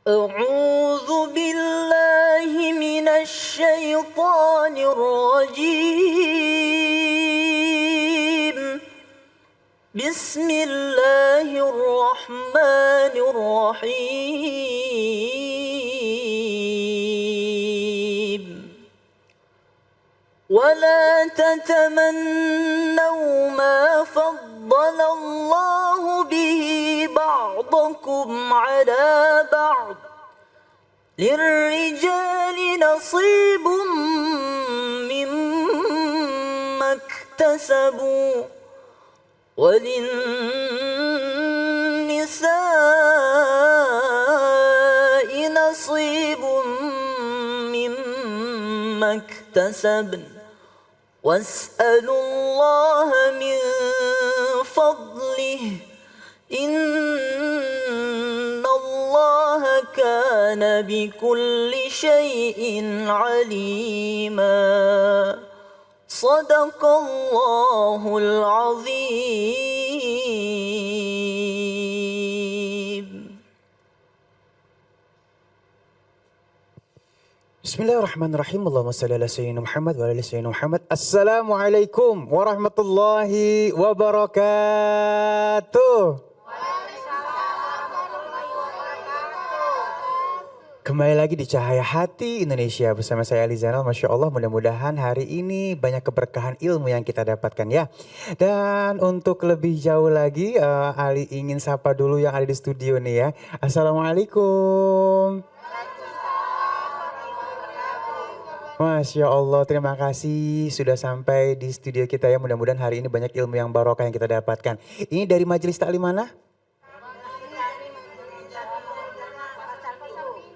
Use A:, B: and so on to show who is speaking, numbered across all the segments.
A: أعوذ بالله من الشيطان الرجيم. بسم الله الرحمن الرحيم. ولا تتمنوا ما فضل الله به بعضكم على بعض. للرجال نصيب مما اكتسبوا وللنساء نصيب مما اكتسبن واسألوا الله من فضله إن الله كان بكل شيء عليما. صدق الله العظيم.
B: Bismillahirrahmanirrahim. Allahumma salli ala sayyidina Muhammad wa ala sayyidina Muhammad. Assalamualaikum warahmatullahi wabarakatuh. Kembali lagi di Cahaya Hati Indonesia bersama saya Ali Zainal. Masya Allah, mudah-mudahan hari ini banyak keberkahan ilmu yang kita dapatkan ya. Dan untuk lebih jauh lagi, Ali ingin sapa dulu yang ada di studio nih ya. Assalamualaikum. Masya Allah, terima kasih sudah sampai di studio kita ya. Mudah-mudahan hari ini banyak ilmu yang barokah yang kita dapatkan. Ini dari majelis taklim mana?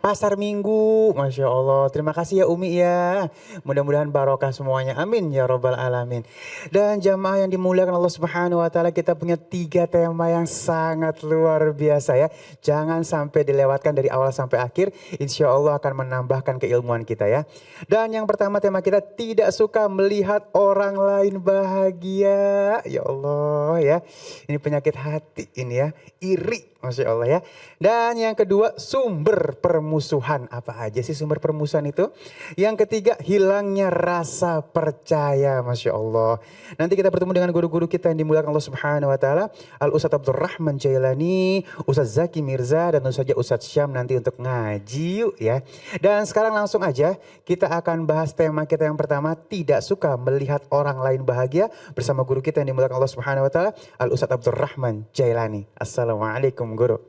B: Pasar Minggu, Masya Allah. Terima kasih ya Umi ya. Mudah-mudahan barokah semuanya. Amin ya Rabbal Alamin. Dan jamaah yang dimuliakan Allah Subhanahu Wa Taala, kita punya 3 tema yang sangat luar biasa ya. Jangan sampai dilewatkan dari awal sampai akhir. Insya Allah akan menambahkan keilmuan kita ya. Dan yang pertama, tema kita tidak suka melihat orang lain bahagia. Ya Allah ya. Ini penyakit hati ini ya. Iri. Masya Allah ya. Dan yang kedua, sumber permusuhan. Apa aja sih sumber permusuhan itu? Yang ketiga, hilangnya rasa percaya. Masya Allah. Nanti kita bertemu dengan guru-guru kita yang dimuliakan Allah Subhanahu Wa Taala. Al-Ustadz Abdurrahman Jailani, Ustadz Zaki Mirza, dan tentu saja Ustadz Syam nanti untuk ngaji yuk ya. Dan sekarang langsung aja kita akan bahas tema kita yang pertama, tidak suka melihat orang lain bahagia, bersama guru kita yang dimuliakan Allah Subhanahu Wa Taala, Al-Ustadz Abdurrahman Jailani. Assalamualaikum guru.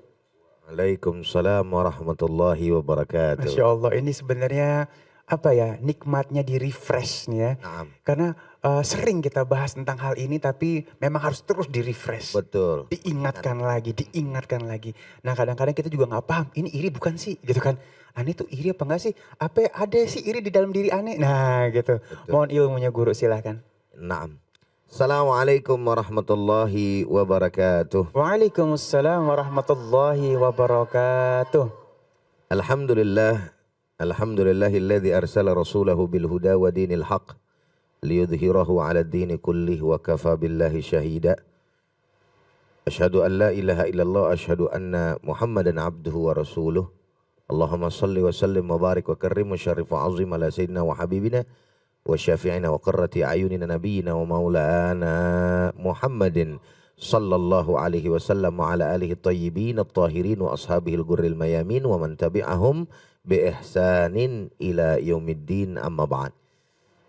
C: Waalaikumsalam warahmatullahi wabarakatuh.
B: Masya Allah, ini sebenarnya apa ya, nikmatnya di refresh nih ya.
C: Naam.
B: Karena sering kita bahas tentang hal ini tapi memang harus terus di refresh.
C: Betul.
B: Diingatkan lagi, diingatkan lagi. Nah kadang-kadang kita juga gak paham, ini iri bukan sih gitu kan. Aneh tuh iri apa enggak sih? Apa ada sih iri di dalam diri aneh? Nah gitu.
C: Betul.
B: Mohon ilmunya guru, silahkan.
C: Naam. Assalamualaikum warahmatullahi wabarakatuh.
B: Waalaikumsalam warahmatullahi wabarakatuh.
C: Alhamdulillah. Alhamdulillahilladzi arsala rasulahu bil huda wa dinil haq liyudhhirahu 'ala ad-dini kullih wa kafa billahi syahida. Asyhadu an la ilaha illallah, asyhadu anna Muhammadan abduhu wa rasuluh. Allahumma salli wa sallim wa barik wa karrim wa syarif wa azim ala sayyidina wa habibina wa syafi'ina wa qurrati ayunina nabiyyina wa maulana Muhammadin sallallahu alaihi wasallam wa ala alihi tayyibin at-tahirin wa ashabihi al-ghurril mayamin wa man tabi'ahum bi ihsanin ila yaumiddin, amma ba'd.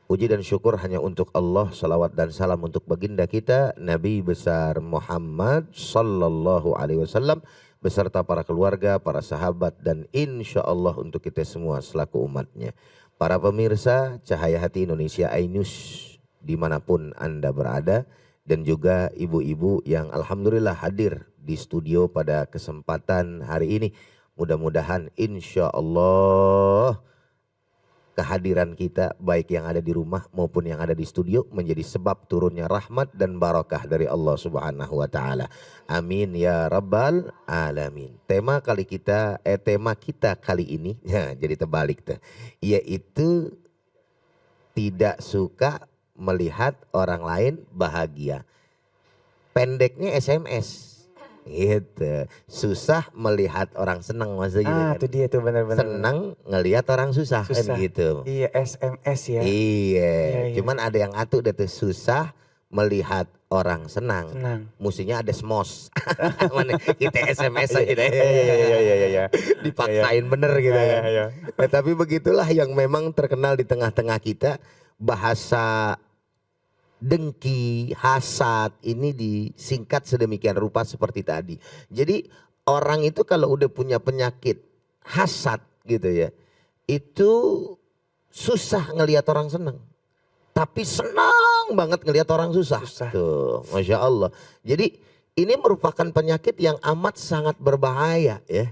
C: Puji dan syukur hanya untuk Allah, salawat dan salam untuk baginda kita Nabi besar Muhammad sallallahu alaihi wasallam beserta para keluarga, para sahabat, dan insya Allah untuk kita semua selaku umatnya. Para pemirsa Cahaya Hati Indonesia iNews dimanapun Anda berada, dan juga ibu-ibu yang alhamdulillah hadir di studio pada kesempatan hari ini. Mudah-mudahan insya Allah kehadiran kita baik yang ada di rumah maupun yang ada di studio menjadi sebab turunnya rahmat dan barakah dari Allah Subhanahu Wa Taala. Amin ya Rabbal Alamin. Tema kita kali ini, ya, jadi terbalik tuh, yaitu tidak suka melihat orang lain bahagia. Pendeknya SMS. Gitu. Susah melihat orang senang maksudnya gitu kan.
B: Itu dia tuh benar-benar.
C: Senang ngelihat orang susah, kan gitu.
B: Iya, SMS ya.
C: Iya,
B: Iya.
C: cuman ada yang atuh deh tuh, susah melihat orang senang.
B: Senang.
C: Mustinya ada smos. Mana kita SMS aja deh.
B: Iya.
C: Dipaksain bener gitu kan.
B: Iya.
C: Nah, tapi begitulah yang memang terkenal di tengah-tengah kita, bahasa dengki, hasad ini disingkat sedemikian rupa seperti tadi. Jadi orang itu kalau udah punya penyakit hasad gitu ya, itu susah ngelihat orang senang. Tapi senang banget ngelihat orang susah. Tuh, Masya Allah. Jadi ini merupakan penyakit yang amat sangat berbahaya ya.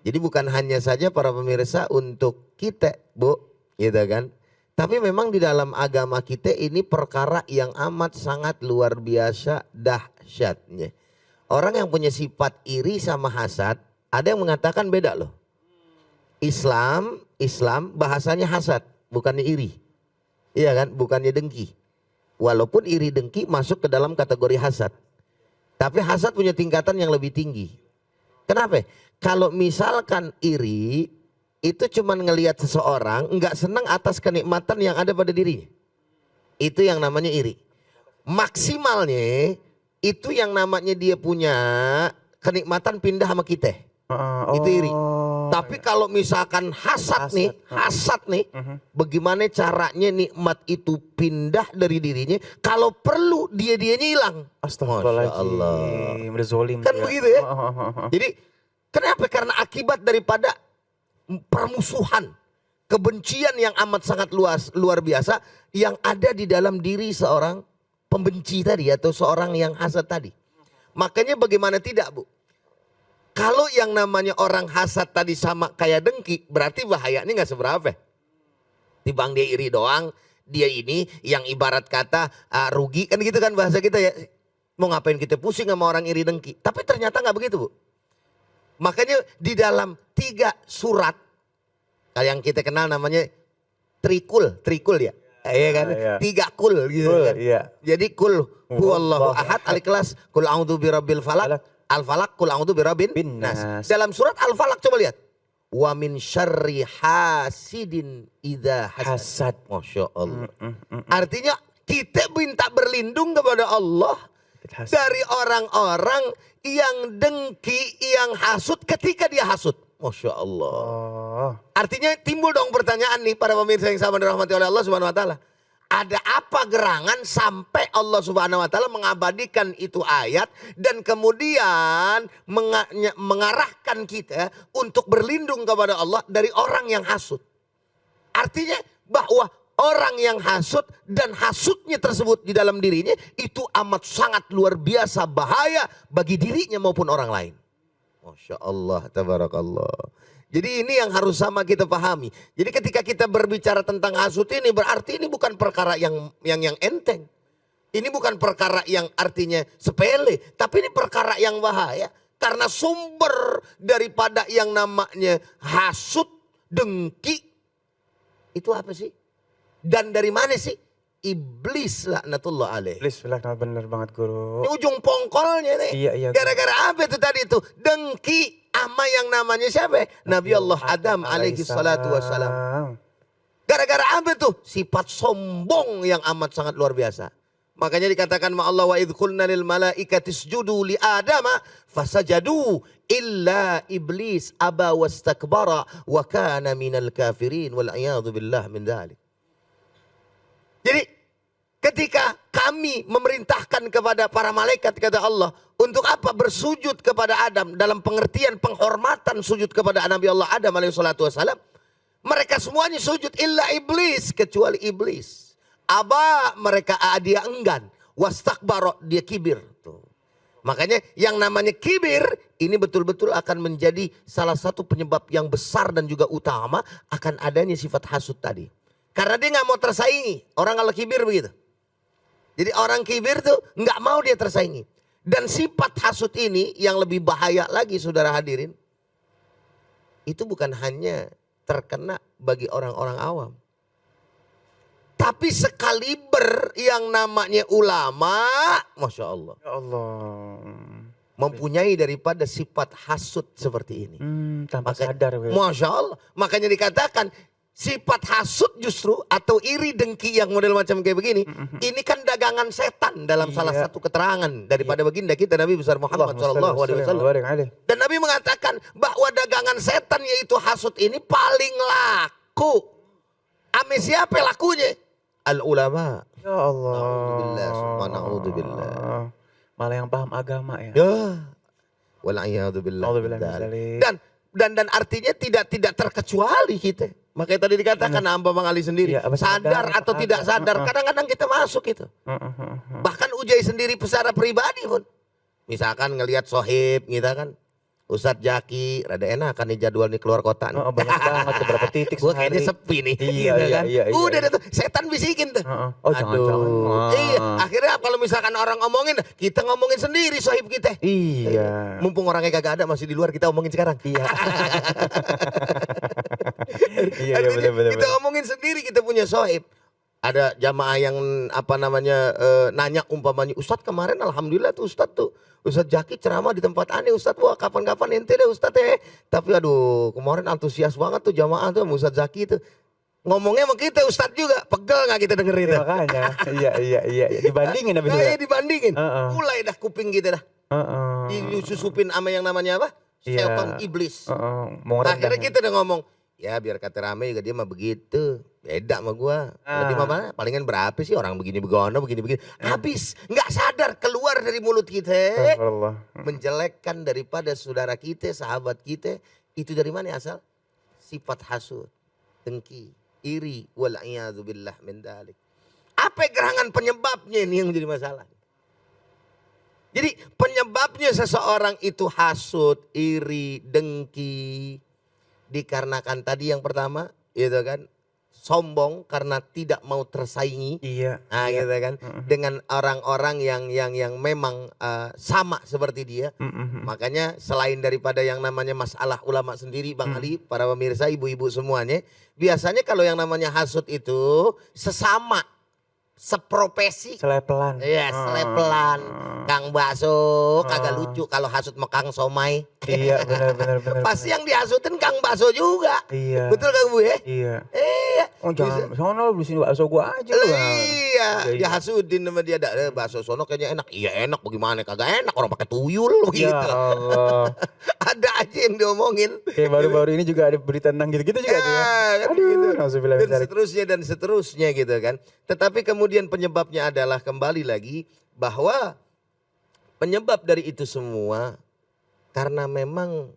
C: Jadi bukan hanya saja para pemirsa untuk kita, Bu, gitu kan. Tapi memang di dalam agama kita ini perkara yang amat sangat luar biasa dahsyatnya. Orang yang punya sifat iri sama hasad, ada yang mengatakan beda loh. Islam bahasanya hasad, bukannya iri. Iya kan, bukannya dengki. Walaupun iri dengki masuk ke dalam kategori hasad. Tapi hasad punya tingkatan yang lebih tinggi. Kenapa? Kalau misalkan iri, itu cuman ngelihat seseorang nggak senang atas kenikmatan yang ada pada dirinya. Itu yang namanya iri. Maksimalnya itu yang namanya dia punya kenikmatan pindah sama kita. Itu iri. Tapi kalau misalkan hasad nih, bagaimana caranya nikmat itu pindah dari dirinya? Kalau perlu dianya hilang.
B: Astagfirullahaladzim. Berzolim.
C: Kan begitu ya. Jadi kenapa? Karena akibat daripada permusuhan, kebencian yang amat sangat luar biasa yang ada di dalam diri seorang pembenci tadi atau seorang yang hasad tadi. Makanya bagaimana tidak, Bu? Kalau yang namanya orang hasad tadi sama kayak dengki, berarti bahayanya nggak seberapa. Tibang dia iri doang, dia ini yang ibarat kata rugi, kan gitu kan bahasa kita ya. Mau ngapain kita pusing sama orang iri dengki? Tapi ternyata nggak begitu, Bu. Makanya di dalam 3 surat yang kita kenal namanya trikul ya. Iya kan? 3 kul gitu kan. Iya. Jadi kul huwallahu ahad, al-ikhlas, kul a'udzu birabbil falaq, al-falaq, kul a'udzu birabbin nas. Dalam surat al-falaq coba lihat. Wa min syarri hasidin idza hasad. Masya Allah. Artinya kita minta berlindung kepada Allah dari orang-orang yang dengki, yang hasut ketika dia hasut. Masya Allah. Artinya timbul dong pertanyaan nih para pemirsa yang sama dirahmati oleh Allah Subhanahu Wa Taala. Ada apa gerangan sampai Allah Subhanahu Wa Taala mengabadikan itu ayat dan kemudian mengarahkan kita untuk berlindung kepada Allah dari orang yang hasut. Artinya bahwa orang yang hasut dan hasutnya tersebut di dalam dirinya itu amat sangat luar biasa bahaya bagi dirinya maupun orang lain. Masya Allah, tabarakallah. Jadi ini yang harus sama kita pahami. Jadi ketika kita berbicara tentang hasut ini berarti ini bukan perkara yang enteng. Ini bukan perkara yang artinya sepele, tapi ini perkara yang bahaya. Karena sumber daripada yang namanya hasut, dengki, itu apa sih? Dan dari mana sih? Iblis laknatullah alaih.
B: Iblis benar banget guru.
C: Ini ujung pongkolnya nih.
B: Iya.
C: Gara-gara apa itu tadi itu? Dengki ama yang namanya siapa? Nabi Allah Adam alaihi salatu wassalam. Gara-gara apa itu? Sifat sombong yang amat sangat luar biasa. Makanya dikatakan ma Allah wa idh qulna lil malaikati isjudu li adama fasajadu illa iblis aba wastakbara wa kana minal kafirin wal a'yadu billah min dzalik. Jadi ketika kami memerintahkan kepada para malaikat kata Allah untuk apa? Bersujud kepada Adam dalam pengertian penghormatan sujud kepada Nabi Allah Adam alaihi salatu wassalam. Mereka semuanya sujud illa iblis kecuali iblis. Aba mereka dia enggan. Wastakbara dia kibir. Tuh. Makanya yang namanya kibir ini betul-betul akan menjadi salah satu penyebab yang besar dan juga utama akan adanya sifat hasut tadi. Karena dia nggak mau tersaingi. Orang kalau kibir begitu. Jadi orang kibir tuh nggak mau dia tersaingi. Dan sifat hasut ini yang lebih bahaya lagi saudara hadirin. Itu bukan hanya terkena bagi orang-orang awam. Tapi sekaliber yang namanya ulama. Masya Allah.
B: Ya Allah.
C: mempunyai daripada sifat hasud seperti ini.
B: Tanpa sadar.
C: Masya Allah. Makanya dikatakan sifat hasud justru atau iri dengki yang model macam kayak begini, ini kan dagangan setan dalam salah satu keterangan daripada baginda kita Nabi besar Muhammad sallallahu alaihi wasallam. Dan Nabi mengatakan bahwa dagangan setan yaitu hasud ini paling laku. Ame siapa lakunya? Al ulama.
B: Ya Allah.
C: Alhamdulillah, subhanallah.
B: Malah yang paham agama ya.
C: Ya. Wal'iyadzubillah. Dan artinya tidak terkecuali kita. Makanya tadi dikatakan hamba Bang Ali sendiri.
B: Ya,
C: sadar atau tidak sadar. Kadang-kadang kita masuk itu. Bahkan Ujai sendiri secara pribadi pun. Misalkan ngelihat sohib gitu kan. Ustadz Jaki, rada enak kan nih jadwal nih keluar kota nih.
B: Banyak banget beberapa titik
C: Gua kayaknya sepi nih. Iya, kan? Udah deh tuh, setan bisikin tuh.
B: Oh jangan-jangan.
C: Iya, akhirnya kalau misalkan orang ngomongin, kita ngomongin sendiri sohib kita.
B: Iya.
C: Mumpung orangnya kagak ada masih di luar, kita omongin sekarang.
B: Iya. Iya benar-benar.
C: Kita ngomongin sendiri, kita punya sohib. Ada jamaah yang nanya umpamanya, Ustadz kemarin alhamdulillah tuh Ustadz tuh. Ustadz Jaki ceramah di tempat aneh Ustadz, wah kapan-kapan ente deh Ustadz Tapi aduh kemarin antusias banget tuh jamaah tuh Ustadz Jaki tuh. Ngomongnya sama kita Ustadz juga, pegel gak kita dengerin?
B: Ya, makanya, iya. Dibandingin habis itu.
C: Iya dibandingin, mulai dah kuping kita dah. Disusupin sama yang namanya apa? Setan iblis. Akhirnya kita udah ngomong, ya biar kata rame juga dia mah begitu. Beda sama gua. Lebih mana? Palingan berapa sih orang begini begono begini. Habis nggak sadar keluar dari mulut kita. Menjelekkan daripada saudara kita, sahabat kita. Itu dari mana asal? Sifat hasud, dengki, iri, wal'iyadzubillah min dzalik. Apa gerangan penyebabnya ini yang jadi masalah? Jadi penyebabnya seseorang itu hasud, iri, dengki dikarenakan tadi yang pertama, gitu kan? Sombong karena tidak mau tersaingi.
B: Iya.
C: Nah, gitu kan. Dengan orang-orang yang memang sama seperti dia. Makanya selain daripada yang namanya masalah ulama sendiri, Bang Ali, para pemirsa, ibu-ibu semuanya, biasanya kalau yang namanya hasud itu sesama, seprofesi.
B: Selepelan.
C: Iya, selepelan. Kang bakso kagak lucu kalau hasud sama Kang somai.
B: Iya, benar.
C: Pasti yang dihasudin Kang bakso juga.
B: Iya.
C: Betul kan Bu ya?
B: Iya.
C: Iya.
B: Oh jangan, sono lu beli sini bakso gua aja lu.
C: Iya, dihasudin sama dia, bakso sono kayaknya enak. Iya enak, bagaimana kagak enak, orang pakai tuyul begitu.
B: Ya Allah.
C: Ada aja yang diomongin.
B: Kayak baru-baru ini juga ada berita tentang gitu-gitu juga tuh ya.
C: Kan
B: Aduh,
C: gitu.
B: nauzubillah
C: Dan seterusnya gitu kan. Tetapi kemudian penyebabnya adalah kembali lagi bahwa penyebab dari itu semua karena memang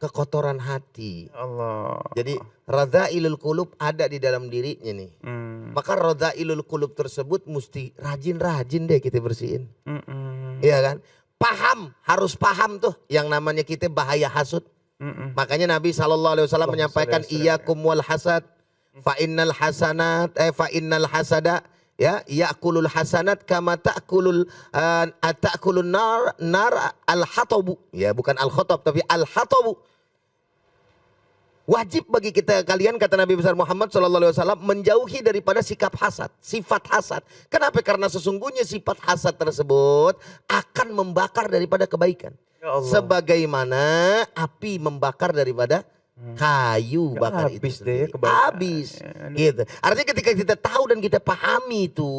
C: kekotoran hati.
B: Allah.
C: Jadi radzailul qulub ada di dalam dirinya nih. Maka radzailul qulub tersebut mesti rajin-rajin deh kita bersihin. Iya kan? Harus paham tuh yang namanya kita bahaya hasud. Makanya Nabi SAW menyampaikan iyyakum wal hasad fa innal hasada ya ya'kulul hasanat kama ta'kulul nar al-hatabu. Ya bukan al-khatab tapi al-hatabu. Wajib bagi kalian kata Nabi besar Muhammad SAW menjauhi daripada sikap hasad, sifat hasad. Kenapa? Karena sesungguhnya sifat hasad tersebut akan membakar daripada kebaikan. Ya Allah. Sebagaimana api membakar daripada kayu bakar itu sendiri. Habis. Gitu. Artinya ketika kita tahu dan kita pahami itu,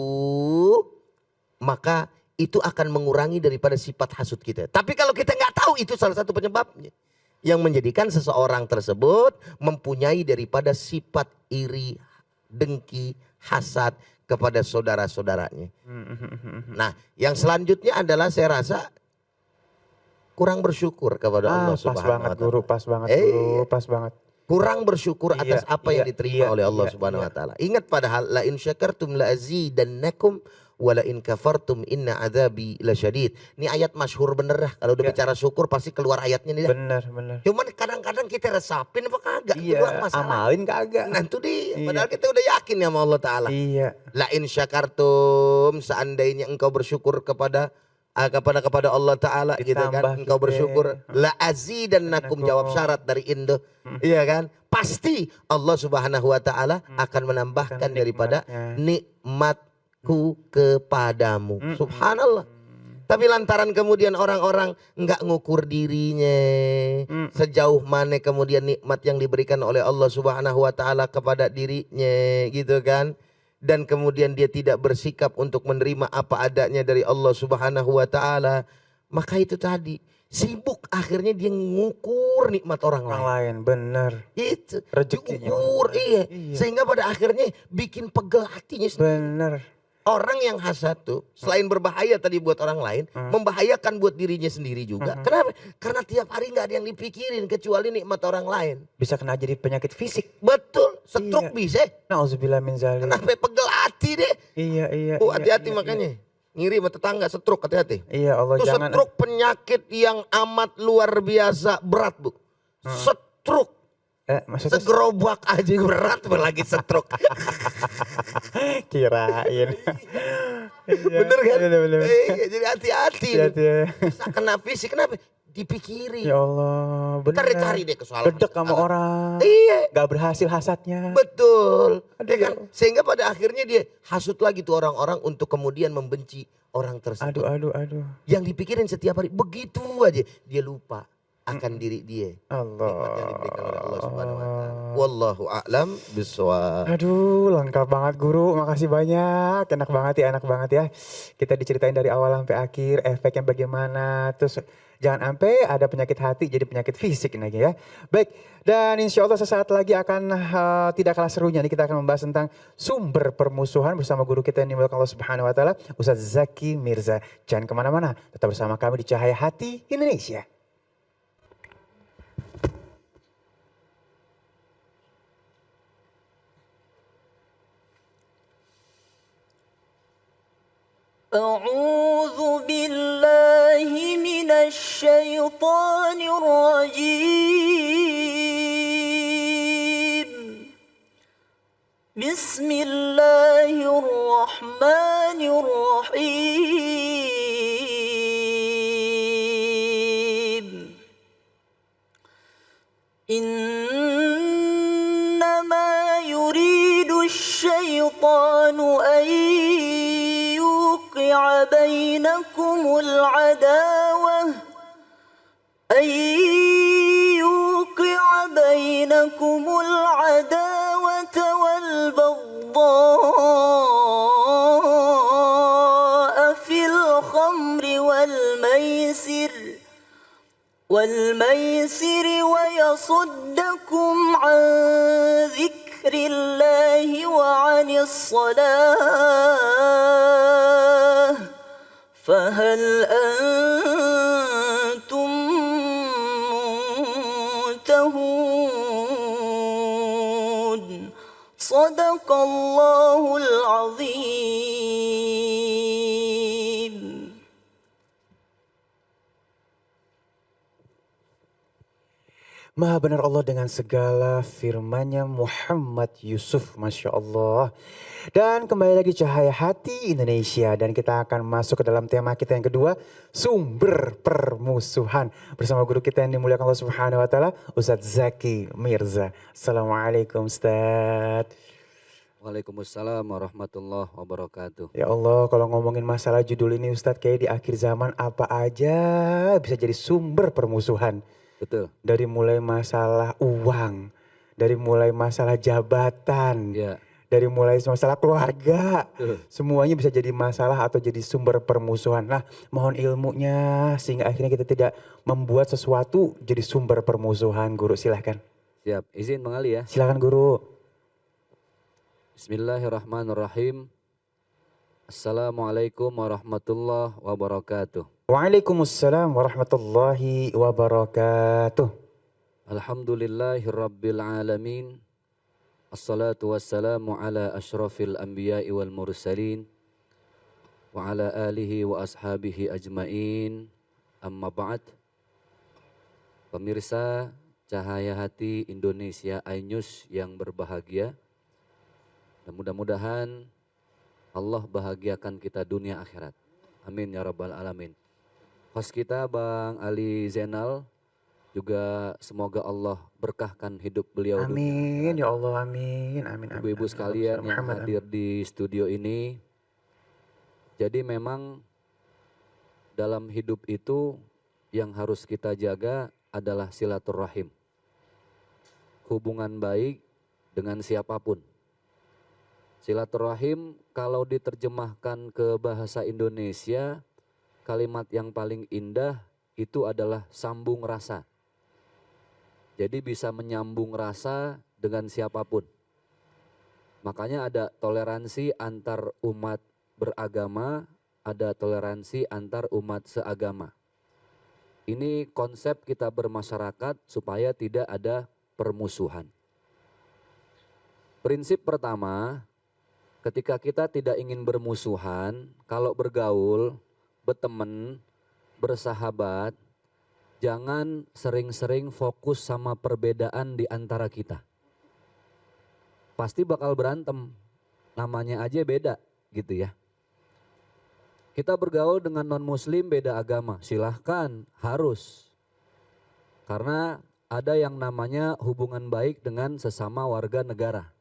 C: maka itu akan mengurangi daripada sifat hasud kita. Tapi kalau kita nggak tahu, itu salah satu penyebabnya. Yang menjadikan seseorang tersebut mempunyai daripada sifat iri, dengki, hasad kepada saudara-saudaranya. Nah, yang selanjutnya adalah saya rasa kurang bersyukur kepada Allah Subhanahu wa Ta'ala.
B: Guru, pas banget guru, pas banget.
C: Kurang bersyukur atas apa yang diterima oleh Allah Subhanahu wa Ta'ala. Ingat padahal la in syakartum la azidannakum wa la in kafartum inna adzabi lasyadid. Ini ayat masyhur bener dah. Kalau udah bicara syukur pasti keluar ayatnya nih dah.
B: Bener.
C: Cuman kadang-kadang kita resapin apa kagak?
B: Iya, amalin kagak.
C: Nah itu dia. Padahal kita udah yakin ya sama Allah Ta'ala.
B: Iya.
C: La in syakartum, seandainya engkau bersyukur kepada Allah Ta'ala gitu kan, engkau bersyukur la azidannakum, jawab syarat dari Indo, iya kan, pasti Allah Subhanahu wa Ta'ala akan menambahkan daripada nikmatku kepadamu. Subhanallah. Tapi lantaran kemudian orang-orang nggak ngukur dirinya, sejauh mana kemudian nikmat yang diberikan oleh Allah Subhanahu wa taala kepada dirinya gitu kan. Dan kemudian dia tidak bersikap untuk menerima apa adanya dari Allah Subhanahu wa taala, maka itu tadi sibuk akhirnya dia ngukur nikmat orang
B: Orang
C: lain.
B: lain, bener.
C: Itu
B: Rezekinya
C: diukur, iya.
B: Iya.
C: Sehingga pada akhirnya bikin pegel hatinya sendiri.
B: Bener.
C: Orang yang hasad tuh selain berbahaya tadi buat orang lain, membahayakan buat dirinya sendiri juga. Kenapa? Karena tiap hari nggak ada yang dipikirin kecuali nikmat orang lain.
B: Bisa kena jadi penyakit fisik.
C: Betul, stroke
B: Iya.
C: bisa.
B: Nauzubillah min zalik.
C: Kenapa pegel hati deh?
B: Iya, iya.
C: Oh,
B: iya,
C: hati-hati
B: iya,
C: makanya. Ngiri sama tetangga stroke, hati-hati.
B: Iya Allah,
C: Itu
B: jangan.
C: stroke penyakit yang amat luar biasa berat, Bu. Stroke.
B: Maksudnya
C: Segerobak aja berat apalagi stroke.
B: kirain.
C: Bener kan?
B: Bener.
C: Jadi hati-hati.
B: Hati-hati ya.
C: Bisa kena fisik, kenapa? Dipikirin.
B: Ya Allah, bener.
C: Ntar dicari deh kesalahan.
B: Gedek sama orang.
C: Iya.
B: Gak berhasil hasadnya.
C: Betul.
B: Aduh,
C: Ya kan? Sehingga pada akhirnya dia hasut lagi tuh orang-orang untuk kemudian membenci orang tersebut.
B: Aduh.
C: Yang dipikirin setiap hari begitu aja. Dia lupa akan diri dia. Nikmat yang diberikan oleh Allah Subhanahu wa taala. Wallahu a'lam bishawab.
B: Aduh, lengkap banget guru. Makasih banyak. Enak banget ya. Kita diceritain dari awal sampai akhir efeknya bagaimana. Terus jangan sampai ada penyakit hati jadi penyakit fisik lagi ya. Baik, dan insya Allah sesaat lagi akan tidak kalah serunya nih kita akan membahas tentang sumber permusuhan bersama guru kita yang dimulakan Allah Subhanahu wa taala, Ustaz Zaki Mirza. Jangan kemana-mana, tetap bersama kami di Cahaya Hati Indonesia.
A: أعوذ بالله من الشيطان الرجيم بسم الله الرحمن الرحيم إنما يريد الشيطان أن يوقع بينكم العداوة والبغضاء في الخمر والميسر ويصدكم عن ذكر الله وعن الصلاة فهل أنتم منتهون صدق الله العظيم.
B: Maha benar Allah dengan segala firman-Nya Muhammad Yusuf, Masya Allah. Dan kembali lagi Cahaya Hati Indonesia. Dan kita akan masuk ke dalam tema kita yang kedua, sumber permusuhan. Bersama guru kita yang dimuliakan Allah Subhanahu wa taala, Ustaz Zaki Mirza. Assalamualaikum Ustaz.
D: Waalaikumsalam warahmatullahi wabarakatuh.
B: Ya Allah, kalau ngomongin masalah judul ini Ustaz, kayak di akhir zaman apa aja bisa jadi sumber permusuhan.
D: Betul.
B: Dari mulai masalah uang, dari mulai masalah jabatan,
D: Ya.
B: dari mulai masalah keluarga,
D: Betul.
B: semuanya bisa jadi masalah atau jadi sumber permusuhan. Nah, mohon ilmunya sehingga akhirnya kita tidak membuat sesuatu jadi sumber permusuhan. Guru silahkan.
D: Siap. Izin Bang Ali ya.
B: Silahkan guru.
D: Bismillahirrahmanirrahim. Assalamualaikum warahmatullahi wabarakatuh.
B: Waalaikumsalam warahmatullahi wabarakatuh.
D: Alhamdulillahirabbil alamin. Assalatu wassalamu ala asyrafil anbiya'i wal mursalin wa ala alihi wa ashabihi ajmain. Amma ba'd. Pemirsa Cahaya Hati Indonesia iNews yang berbahagia. Dan mudah-mudahan Allah bahagiakan kita dunia akhirat. Amin ya rabbal alamin. Host kita Bang Ali Zainal juga semoga Allah berkahkan hidup beliau.
B: Amin ya Allah, amin.
D: Ibu-ibu sekalian yang hadir di studio ini. Jadi memang dalam hidup itu yang harus kita jaga adalah silaturahim. Hubungan baik dengan siapapun. Silaturahim kalau diterjemahkan ke bahasa Indonesia, kalimat yang paling indah itu adalah sambung rasa. Jadi bisa menyambung rasa dengan siapapun. Makanya ada toleransi antar umat beragama, ada toleransi antar umat seagama. Ini konsep kita bermasyarakat supaya tidak ada permusuhan. Prinsip pertama, ketika kita tidak ingin bermusuhan, kalau bergaul, berteman, bersahabat, jangan sering-sering fokus sama perbedaan di antara kita. Pasti bakal berantem, namanya aja beda gitu ya. Kita bergaul dengan non-muslim beda agama, silahkan, harus. Karena ada yang namanya hubungan baik dengan sesama warga negara.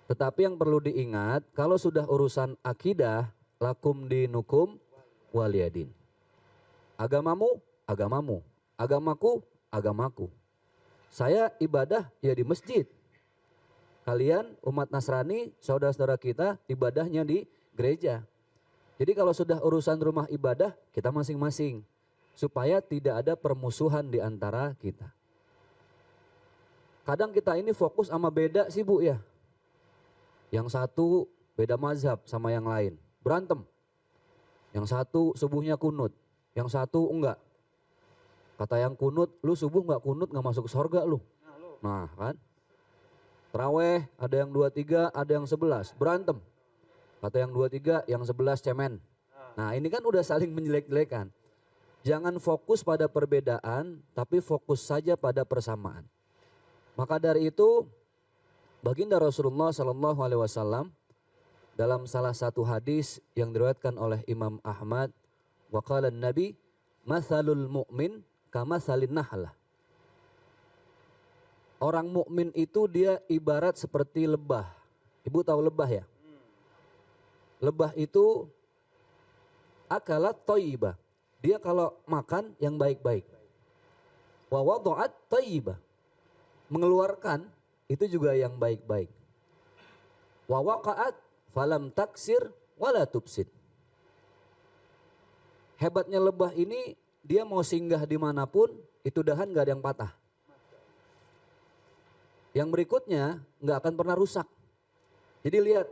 D: Tetapi yang perlu diingat, kalau sudah urusan akidah, lakum dinukum waliyadin. Agamamu, agamamu. Agamaku, agamaku. Saya ibadah ya di masjid. Kalian umat Nasrani, saudara-saudara kita ibadahnya di gereja. Jadi kalau sudah urusan rumah ibadah, kita masing-masing. Supaya tidak ada permusuhan di antara kita. Kadang kita ini fokus sama beda sih Bu ya. Yang satu beda mazhab sama yang lain, berantem. Yang satu subuhnya kunut, yang satu enggak. Kata yang kunut, lu subuh enggak kunut enggak masuk surga lu. Nah kan. Terawih ada yang 23, ada yang 11, berantem. Kata yang 23, yang 11 cemen. Nah ini kan udah saling menjelek-jelekan. Jangan fokus pada perbedaan, tapi fokus saja pada persamaan. Maka dari itu, baginda Rasulullah SAW dalam salah satu hadis yang diriwayatkan oleh Imam Ahmad, waqala Nabi, mathalul mu'min kamathalin nahlah. Orang mukmin itu dia ibarat seperti lebah. Ibu tahu lebah ya? Lebah itu akalat thayyibah. Dia kalau makan yang baik-baik. Wa wada'at thayyibah. Mengeluarkan itu juga yang baik-baik. Wa waqa'at falam taksir wala tubsid. Hebatnya lebah ini dia mau singgah dimanapun itu dahan gak ada yang patah. Yang berikutnya gak akan pernah rusak. Jadi lihat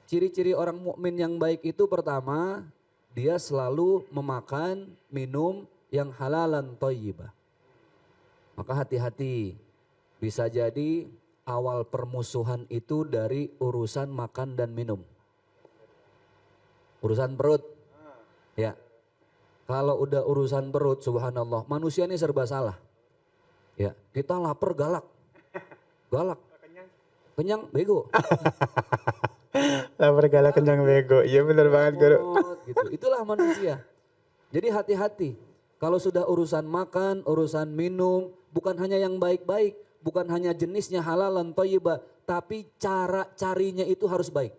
D: ciri-ciri orang mukmin yang baik itu pertama dia selalu memakan minum yang halalan thayyibah. Maka hati-hati. Bisa jadi awal permusuhan itu dari urusan makan dan minum. Urusan perut. Ya. Kalau udah urusan perut, subhanallah, manusia ini serba salah. Ya, kita lapar galak. Galak. Kenyang bego.
B: Lapar galak kenyang bego. Iya benar banget guru.
D: Gitu. Itulah manusia. Jadi hati-hati. Kalau sudah urusan makan, urusan minum, bukan hanya yang baik-baik. Bukan hanya jenisnya halalan thayyibah, tapi cara carinya itu harus baik.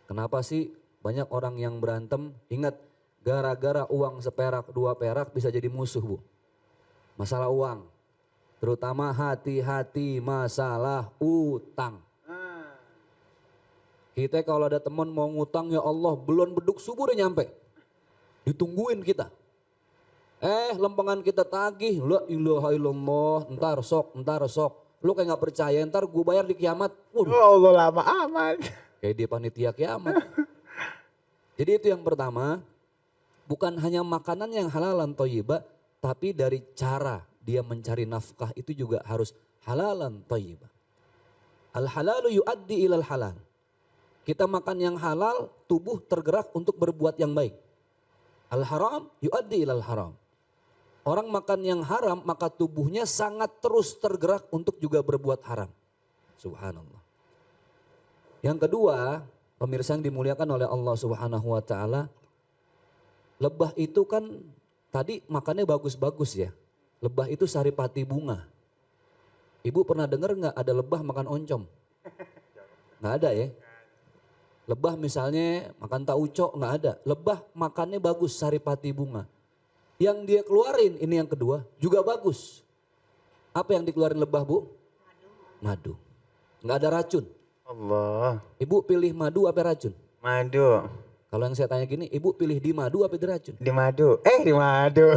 D: Kenapa sih banyak orang yang berantem? Ingat, gara-gara uang seperak, 2 perak bisa jadi musuh Bu. Masalah uang. Terutama hati-hati masalah utang. Kita kalau ada teman mau ngutang, ya Allah belum beduk subuh udah nyampe. Ditungguin kita. Lempengan kita tagih, la ilaha illallah, entar sok. Lu kayak gak percaya, entar gue bayar di kiamat. Waduh.
B: Oh Allah lama amat.
D: Kayak dia panitia kiamat. Jadi itu yang pertama, bukan hanya makanan yang halalan thayyibah, tapi dari cara dia mencari nafkah itu juga harus halalan thayyibah. Al halalu yuaddi ilal halal. Kita makan yang halal, tubuh tergerak untuk berbuat yang baik. Al haram yuaddi ilal haram. Orang makan yang haram maka tubuhnya sangat terus tergerak untuk juga berbuat haram. Subhanallah. Yang kedua, pemirsa yang dimuliakan oleh Allah Subhanahu wa taala, lebah itu kan tadi makannya bagus-bagus ya. Lebah itu saripati bunga. Ibu pernah dengar nggak ada lebah makan oncom? Nggak ada ya. Lebah misalnya makan tauco nggak ada. Lebah makannya bagus saripati bunga. Yang dia keluarin ini yang kedua juga bagus. Apa yang dikeluarin lebah bu? Madu. Nggak ada racun.
B: Allah.
D: Ibu pilih madu apa racun?
B: Madu.
D: Kalau yang saya tanya gini, ibu pilih di madu apa di racun?
B: Di madu. Di madu.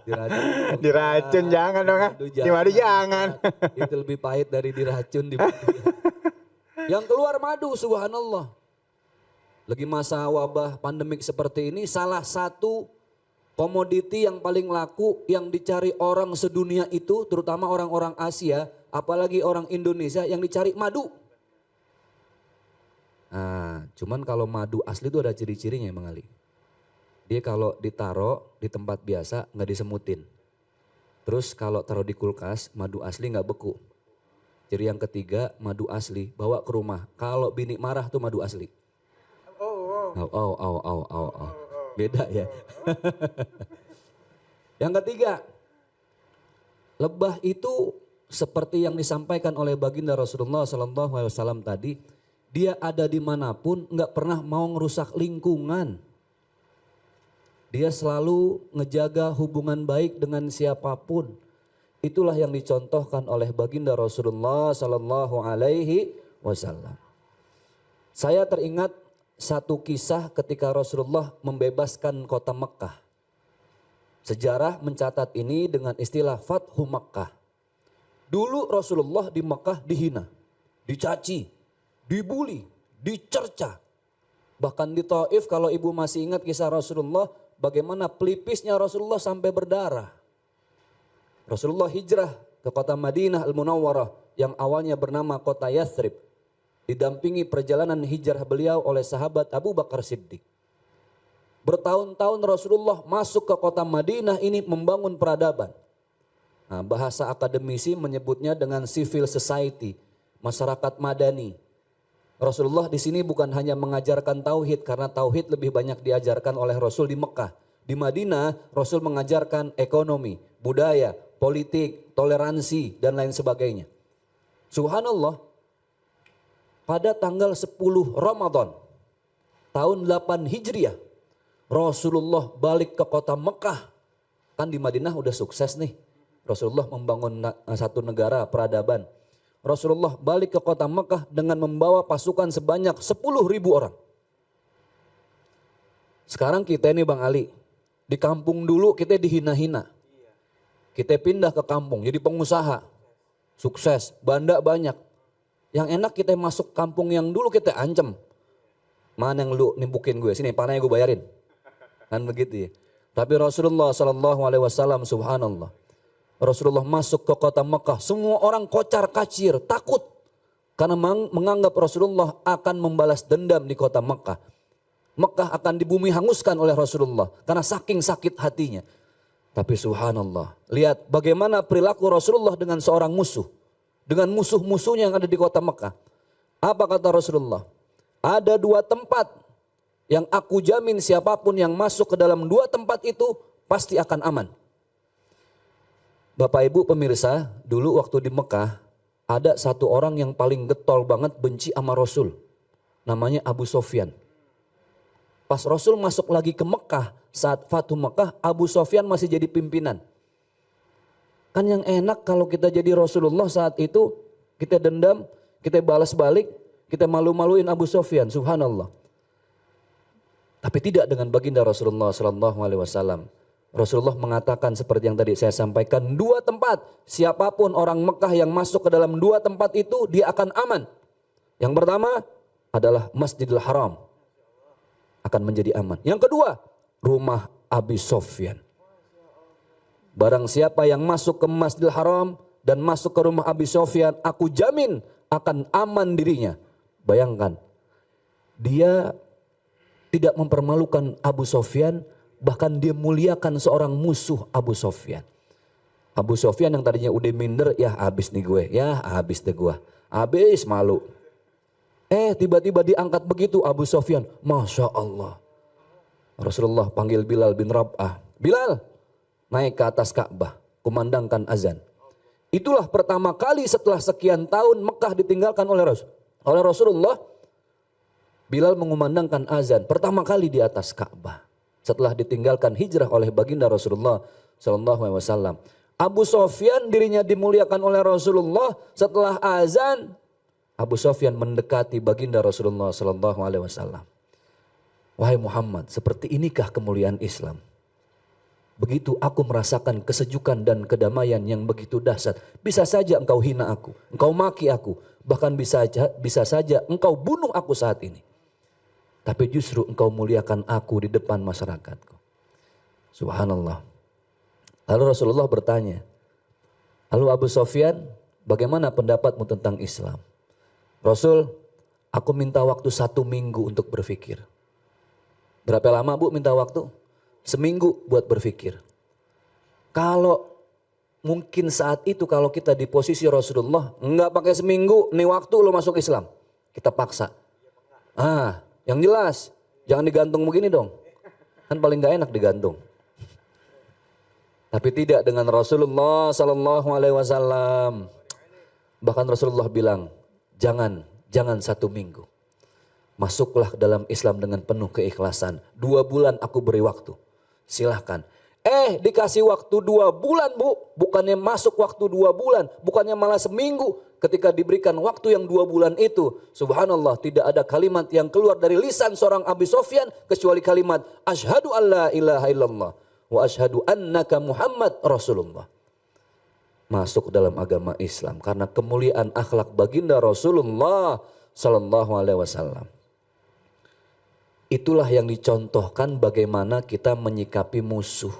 D: Di racun.
B: Di racun jangan dong. Di madu jangan.
D: Itu lebih pahit dari diracun di madu. Yang keluar madu, subhanallah. Lagi masa wabah pandemik seperti ini, salah satu komoditi yang paling laku yang dicari orang sedunia itu, terutama orang-orang Asia, apalagi orang Indonesia yang dicari madu. Nah, cuman kalau madu asli itu ada ciri-cirinya Bang Ali. Dia kalau ditaruh di tempat biasa nggak disemutin. Terus kalau taruh di kulkas, madu asli nggak beku. Ciri yang ketiga, madu asli bawa ke rumah. Kalau bini marah tuh madu asli. Beda ya. Yang ketiga, lebah itu seperti yang disampaikan oleh baginda Rasulullah SAW tadi, dia ada dimanapun nggak pernah mau ngerusak lingkungan. Dia selalu ngejaga hubungan baik dengan siapapun. Itulah yang dicontohkan oleh baginda Rasulullah SAW. Saya teringat satu kisah ketika Rasulullah membebaskan kota Mekah. Sejarah mencatat ini dengan istilah Fathu Mekah. Dulu Rasulullah di Mekah dihina, dicaci, dibully, dicerca. Bahkan di Taif kalau ibu masih ingat kisah Rasulullah, bagaimana pelipisnya Rasulullah sampai berdarah. Rasulullah hijrah ke kota Madinah Al-Munawwarah yang awalnya bernama kota Yathrib. Didampingi perjalanan hijrah beliau oleh sahabat Abu Bakar Siddiq. Bertahun-tahun Rasulullah masuk ke kota Madinah ini membangun peradaban. Nah, bahasa akademisi menyebutnya dengan civil society, masyarakat madani. Rasulullah di sini bukan hanya mengajarkan tauhid, karena tauhid lebih banyak diajarkan oleh Rasul di Mekah. Di Madinah Rasul mengajarkan ekonomi, budaya, politik, toleransi dan lain sebagainya. Subhanallah, pada tanggal 10 Ramadan tahun 8 Hijriah, Rasulullah balik ke kota Mekah. Kan di Madinah udah sukses nih. Rasulullah membangun satu negara peradaban. Rasulullah balik ke kota Mekah dengan membawa pasukan sebanyak 10.000 orang. Sekarang kita ini Bang Ali, di kampung dulu kita dihina-hina. Kita pindah ke kampung jadi pengusaha, sukses, banda banyak. Yang enak kita masuk kampung yang dulu kita ancam. Mana yang lu nimbukin gue, sini panahnya gue bayarin. Kan begitu ya. Tapi Rasulullah SAW subhanallah. Rasulullah masuk ke kota Mekah, semua orang kocar kacir, takut. Karena menganggap Rasulullah akan membalas dendam di kota Mekah. Mekah akan dibumi hanguskan oleh Rasulullah karena saking sakit hatinya. Tapi subhanallah, lihat bagaimana perilaku Rasulullah dengan seorang musuh. Dengan musuh-musuhnya yang ada di kota Mekah. Apa kata Rasulullah? Ada 2 tempat yang aku jamin siapapun yang masuk ke dalam 2 tempat itu pasti akan aman. Bapak Ibu pemirsa, dulu waktu di Mekah ada satu orang yang paling getol banget benci sama Rasul. Namanya Abu Sofyan. Pas Rasul masuk lagi ke Mekah, saat Fathu Mekah, Abu Sofyan masih jadi pimpinan. Kan yang enak kalau kita jadi Rasulullah saat itu, kita dendam, kita balas balik, kita malu-maluin Abu Sofyan, subhanallah. Tapi tidak dengan baginda Rasulullah SAW. Rasulullah mengatakan seperti yang tadi saya sampaikan, 2 tempat. Siapapun orang Mekah yang masuk ke dalam 2 tempat itu, dia akan aman. Yang pertama adalah Masjidil Haram. Akan menjadi aman. Yang kedua, rumah Abi Sofyan. Barang siapa yang masuk ke Masjidil Haram dan masuk ke rumah Abi Sofyan, aku jamin akan aman dirinya. Bayangkan, dia tidak mempermalukan Abu Sofyan, bahkan dia muliakan seorang musuh Abu Sofyan. Abu Sofyan yang tadinya udah minder, ya habis nih gue, ya habis deh gue. Habis malu. Tiba-tiba diangkat begitu Abu Sofyan, Masya Allah. Rasulullah panggil Bilal bin Rabah. Bilal, naik ke atas Ka'bah, kumandangkan azan. Itulah pertama kali setelah sekian tahun Mekah ditinggalkan oleh Rasulullah. Bilal mengumandangkan azan pertama kali di atas Ka'bah setelah ditinggalkan hijrah oleh baginda Rasulullah sallallahu alaihi wasallam. Abu Sofyan dirinya dimuliakan oleh Rasulullah, setelah azan Abu Sofyan mendekati baginda Rasulullah sallallahu alaihi wasallam. Wahai Muhammad, seperti inikah kemuliaan Islam? Begitu aku merasakan kesejukan dan kedamaian yang begitu dahsyat. Bisa saja engkau hina aku, engkau maki aku, bahkan bisa saja engkau bunuh aku saat ini. Tapi justru engkau muliakan aku di depan masyarakatku. Subhanallah. Lalu Rasulullah bertanya, lalu Abu Sofyan, bagaimana pendapatmu tentang Islam? Rasul, aku minta waktu 1 minggu untuk berpikir. Berapa lama Bu minta waktu? Seminggu buat berpikir. Kalau mungkin saat itu kalau kita di posisi Rasulullah, enggak pakai seminggu, nih waktu lo masuk Islam. Kita paksa. Yang jelas, jangan digantung begini dong. Kan paling gak enak digantung. Tapi tidak dengan Rasulullah sallallahu alaihi wasallam. Bahkan Rasulullah bilang, jangan 1 minggu. Masuklah dalam Islam dengan penuh keikhlasan. 2 bulan aku beri waktu. Silahkan. Dikasih waktu 2 bulan Bu. Bukannya masuk waktu 2 bulan. Bukannya malah seminggu. Ketika diberikan waktu yang 2 bulan itu. Subhanallah, tidak ada kalimat yang keluar dari lisan seorang Abu Sofyan. Kecuali kalimat, Ashhadu an la ilaha illallah. Wa ashhadu annaka Muhammad Rasulullah. Masuk dalam agama Islam. Karena kemuliaan akhlak baginda Rasulullah sallallahu alaihi wasallam. Itulah yang dicontohkan bagaimana kita menyikapi musuh.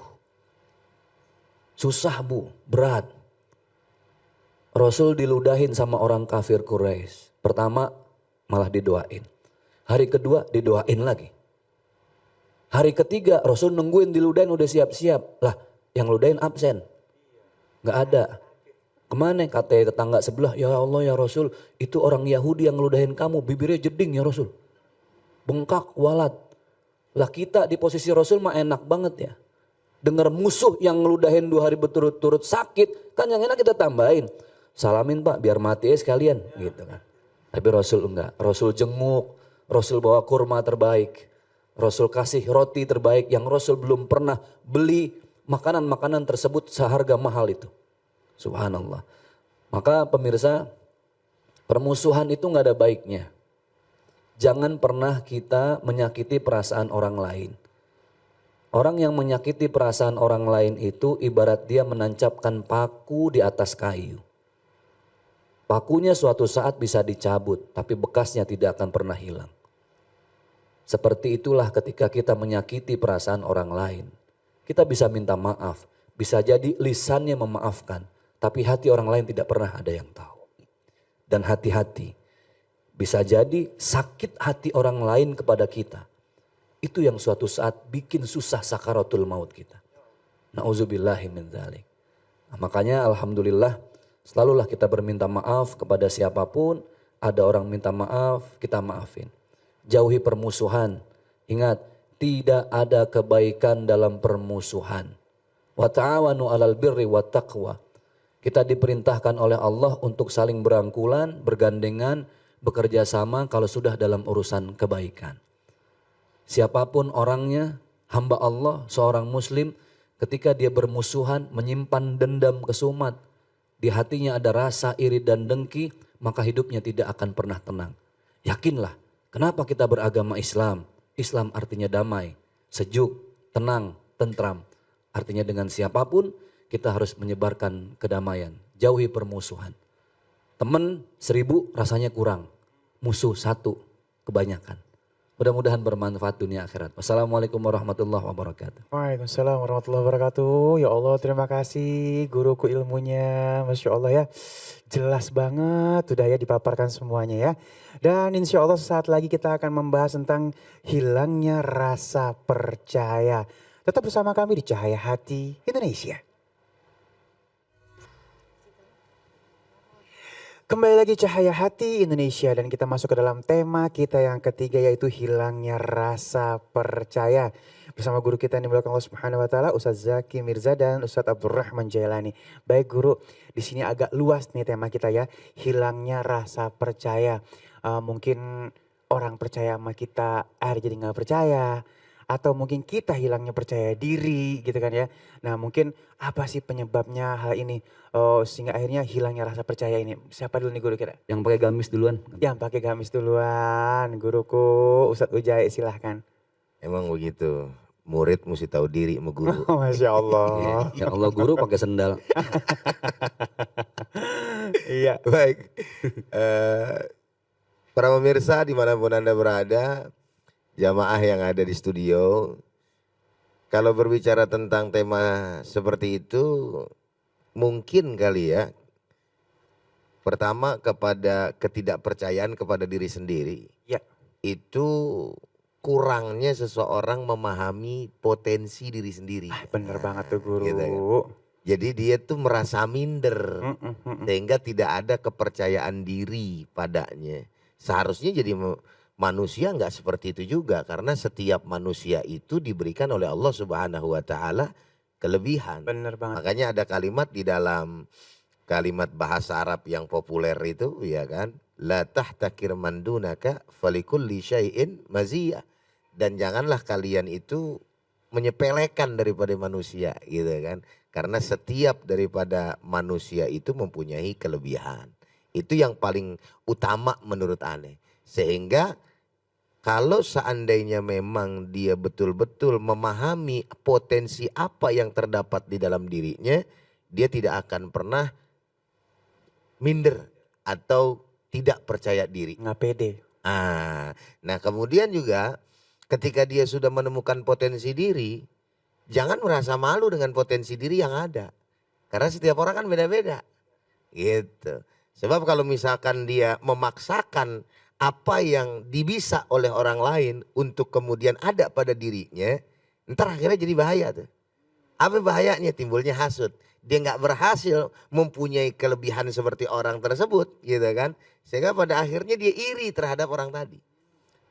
D: Susah Bu, berat. Rasul diludahin sama orang kafir Quraisy. Pertama malah didoain. Hari kedua didoain lagi. Hari ketiga Rasul nungguin diludahin udah siap-siap. Lah yang ludahin absen. Gak ada. Kemana? Kata tetangga sebelah, ya Allah ya Rasul, itu orang Yahudi yang ngeludahin kamu, bibirnya jeding ya Rasul. Bengkak, walat. Lah kita di posisi Rasul mah enak banget ya. Dengar musuh yang ngeludahin 2 hari berturut-turut sakit, kan yang enak kita tambahin. Salamin Pak, biar mati ya sekalian, gitu kan. Tapi Rasul enggak, Rasul jenguk, Rasul bawa kurma terbaik. Rasul kasih roti terbaik yang Rasul belum pernah beli makanan-makanan tersebut seharga mahal itu. Subhanallah. Maka pemirsa, permusuhan itu nggak ada baiknya. Jangan pernah kita menyakiti perasaan orang lain. Orang yang menyakiti perasaan orang lain itu ibarat dia menancapkan paku di atas kayu. Pakunya suatu saat bisa dicabut, tapi bekasnya tidak akan pernah hilang. Seperti itulah ketika kita menyakiti perasaan orang lain. Kita bisa minta maaf, bisa jadi lisannya memaafkan. Tapi hati orang lain tidak pernah ada yang tahu. Dan hati-hati, bisa jadi sakit hati orang lain kepada kita. Itu yang suatu saat bikin susah sakaratul maut kita. Na'udzubillahi min dzalik. Makanya alhamdulillah selalulah kita berminta maaf kepada siapapun. Ada orang minta maaf, kita maafin. Jauhi permusuhan. Ingat, tidak ada kebaikan dalam permusuhan. Wa ta'awanu 'alal birri wat taqwa. Kita diperintahkan oleh Allah untuk saling berangkulan, bergandengan, bekerja sama kalau sudah dalam urusan kebaikan. Siapapun orangnya, hamba Allah, seorang muslim, ketika dia bermusuhan, menyimpan dendam kesumat, di hatinya ada rasa iri dan dengki, maka hidupnya tidak akan pernah tenang. Yakinlah, kenapa kita beragama Islam? Islam artinya damai, sejuk, tenang, tentram. Artinya dengan siapapun, kita harus menyebarkan kedamaian, jauhi permusuhan. Teman 1000 rasanya kurang, musuh 1 kebanyakan. Mudah-mudahan bermanfaat dunia akhirat. Wassalamualaikum warahmatullahi wabarakatuh.
B: Waalaikumsalam warahmatullahi wabarakatuh. Ya Allah, terima kasih guruku ilmunya. Masya Allah ya, jelas banget udah ya dipaparkan semuanya ya. Dan insya Allah sesaat lagi kita akan membahas tentang hilangnya rasa percaya. Tetap bersama kami di Cahaya Hati Indonesia. Kembali lagi Cahaya Hati Indonesia dan kita masuk ke dalam tema kita yang ketiga yaitu hilangnya rasa percaya. Bersama guru kita yang dimuliakan Allah Subhanahu wa taala Ustaz Zaki Mirza dan Ustaz Abdurrahman Jailani. Baik guru, di sini agak luas nih tema kita ya, hilangnya rasa percaya. Mungkin orang percaya sama kita akhirnya jadi nggak percaya. Atau mungkin kita hilangnya percaya diri gitu kan ya. Nah mungkin apa sih penyebabnya hal ini? Sehingga akhirnya hilangnya rasa percaya ini. Siapa dulu nih guru kita?
D: Yang pakai gamis duluan.
B: Yang pakai gamis duluan, guruku Ustadz Ujai silahkan.
C: Emang begitu. Murid mesti tahu diri sama guru.
B: Masya Allah.
D: Ya Allah, guru pakai sendal.
B: Iya.
C: Baik. Para pemirsa dimanapun Anda berada, jamaah yang ada di studio, kalau berbicara tentang tema seperti itu, mungkin kali ya, pertama kepada ketidakpercayaan kepada diri sendiri.
B: Ya.
C: Itu kurangnya seseorang memahami potensi diri sendiri.
B: Bener banget tuh guru.
C: Gitu kan. Jadi dia tuh merasa minder, sehingga tidak ada kepercayaan diri padanya. Seharusnya jadi manusia nggak seperti itu juga, karena setiap manusia itu diberikan oleh Allah Subhanahu Wa Taala kelebihan.
B: Bener banget.
C: Makanya ada kalimat di dalam kalimat bahasa Arab yang populer itu, ya kan, la tahtakir man dunaka falikulli syai'in maziyah. Dan janganlah kalian itu menyepelekan daripada manusia, gitu kan. Karena setiap daripada manusia itu mempunyai kelebihan. Itu yang paling utama menurut aneh. Sehingga kalau seandainya memang dia betul-betul memahami potensi apa yang terdapat di dalam dirinya, dia tidak akan pernah minder atau tidak percaya diri.
B: Nggak pede.
C: Nah kemudian juga ketika dia sudah menemukan potensi diri, jangan merasa malu dengan potensi diri yang ada. Karena setiap orang kan beda-beda. Gitu. Sebab kalau misalkan dia memaksakan apa yang dibisa oleh orang lain untuk kemudian ada pada dirinya, ntar akhirnya jadi bahaya tuh. Apa bahayanya? Timbulnya hasud. Dia nggak berhasil mempunyai kelebihan seperti orang tersebut, gitu kan. Sehingga pada akhirnya dia iri terhadap orang tadi.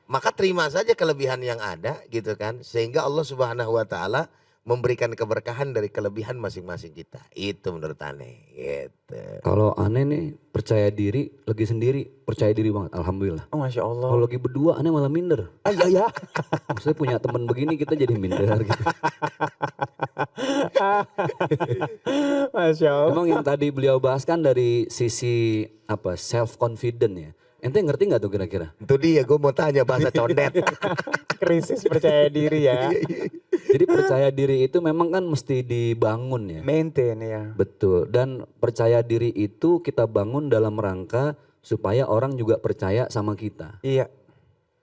C: Maka terima saja kelebihan yang ada, gitu kan. Sehingga Allah Subhanahu Wa Taala memberikan keberkahan dari kelebihan masing-masing kita. Itu menurut aneh, gitu.
D: Kalau aneh nih percaya diri, lagi sendiri percaya diri banget, alhamdulillah.
B: Oh Masya Allah.
D: Kalau lagi berdua aneh malah minder.
B: Iya ya.
D: Maksudnya punya teman begini kita jadi minder gitu.
B: Masya Allah.
D: Emang yang tadi beliau bahas kan dari sisi apa self confident ya. Ente ngerti nggak tuh kira-kira?
C: Itu dia, gue mau tanya bahasa condet.
B: Krisis percaya diri ya.
D: Jadi percaya diri itu memang kan mesti dibangun ya.
B: Maintain ya.
D: Betul. Dan percaya diri itu kita bangun dalam rangka supaya orang juga percaya sama kita.
B: Iya.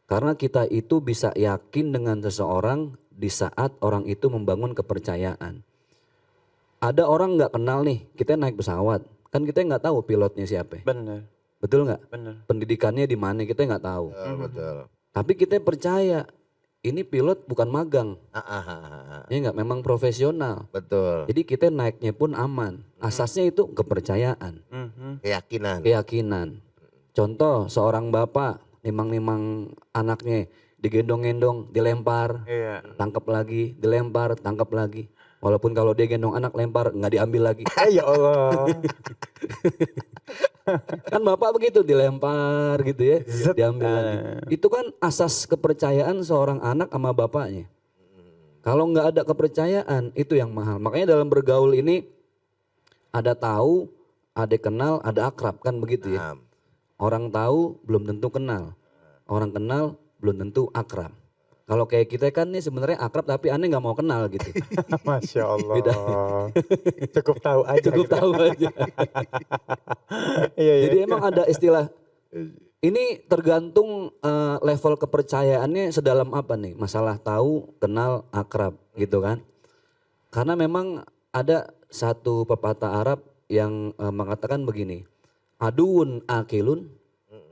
D: Karena kita itu bisa yakin dengan seseorang di saat orang itu membangun kepercayaan. Ada orang nggak kenal nih, kita naik pesawat. Kan kita nggak tahu pilotnya siapa.
B: Bener.
D: Betul nggak?
B: Bener.
D: Pendidikannya di mana kita nggak tahu.
C: Betul.
D: Tapi kita percaya ini pilot bukan magang. Ya nggak, memang profesional.
C: Betul.
D: Jadi kita naiknya pun aman. Asasnya itu kepercayaan,
C: Keyakinan.
D: keyakinan. Contoh seorang bapak nimang-nimang anaknya digendong-gendong, dilempar,
B: Iya.
D: tangkap lagi, dilempar, tangkap lagi. Walaupun kalau dia gendong anak lempar nggak diambil lagi.
B: Ya Allah.
D: Kan bapak begitu dilempar gitu ya, diambil lagi. Itu kan asas kepercayaan seorang anak sama bapaknya. Kalau nggak ada kepercayaan itu yang mahal. Makanya dalam bergaul ini ada tahu, ada kenal, ada akrab kan begitu ya. Orang tahu belum tentu kenal, orang kenal belum tentu akrab. Kalau kayak kita kan nih sebenarnya akrab tapi aneh nggak mau kenal gitu.
B: Masya Allah.
D: Bedanya.
B: Cukup tahu aja.
D: Cukup
B: gitu.
D: tahu aja.
B: Iya, iya.
D: Jadi emang ada istilah, ini tergantung level kepercayaannya sedalam apa nih. Masalah tahu, kenal, akrab gitu kan. Karena memang ada satu pepatah Arab yang mengatakan begini. Aduun akilun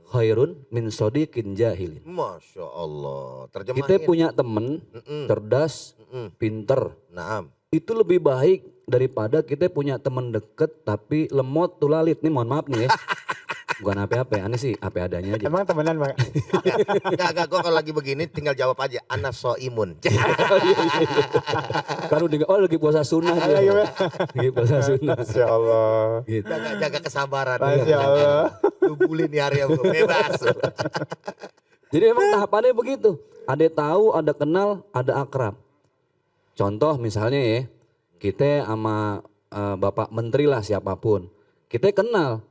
D: khairun min sodiqin jahilin.
C: Masya Allah. Terjemahin.
D: Kita punya temen cerdas, pinter.
C: Naam.
D: Itu lebih baik daripada kita punya temen deket tapi lemot tulalit. Nih mohon maaf nih ya. Bukan apa-apa, aneh sih apa adanya aja.
B: Emang temenan Bang?
C: Enggak, gue kalau lagi begini tinggal jawab aja. Ana so'imun.
D: Kan udah, oh lagi puasa sunnah dia. Lagi puasa sunnah.
B: Masya Allah.
D: Gitu.
C: Jaga kesabaran.
B: Masya Allah.
C: Lu bully nih Arya, bebas.
D: Jadi memang tahapannya begitu. Ada tahu, ada kenal, ada akrab. Contoh misalnya ya, kita sama Bapak Menteri lah siapapun. Kita kenal,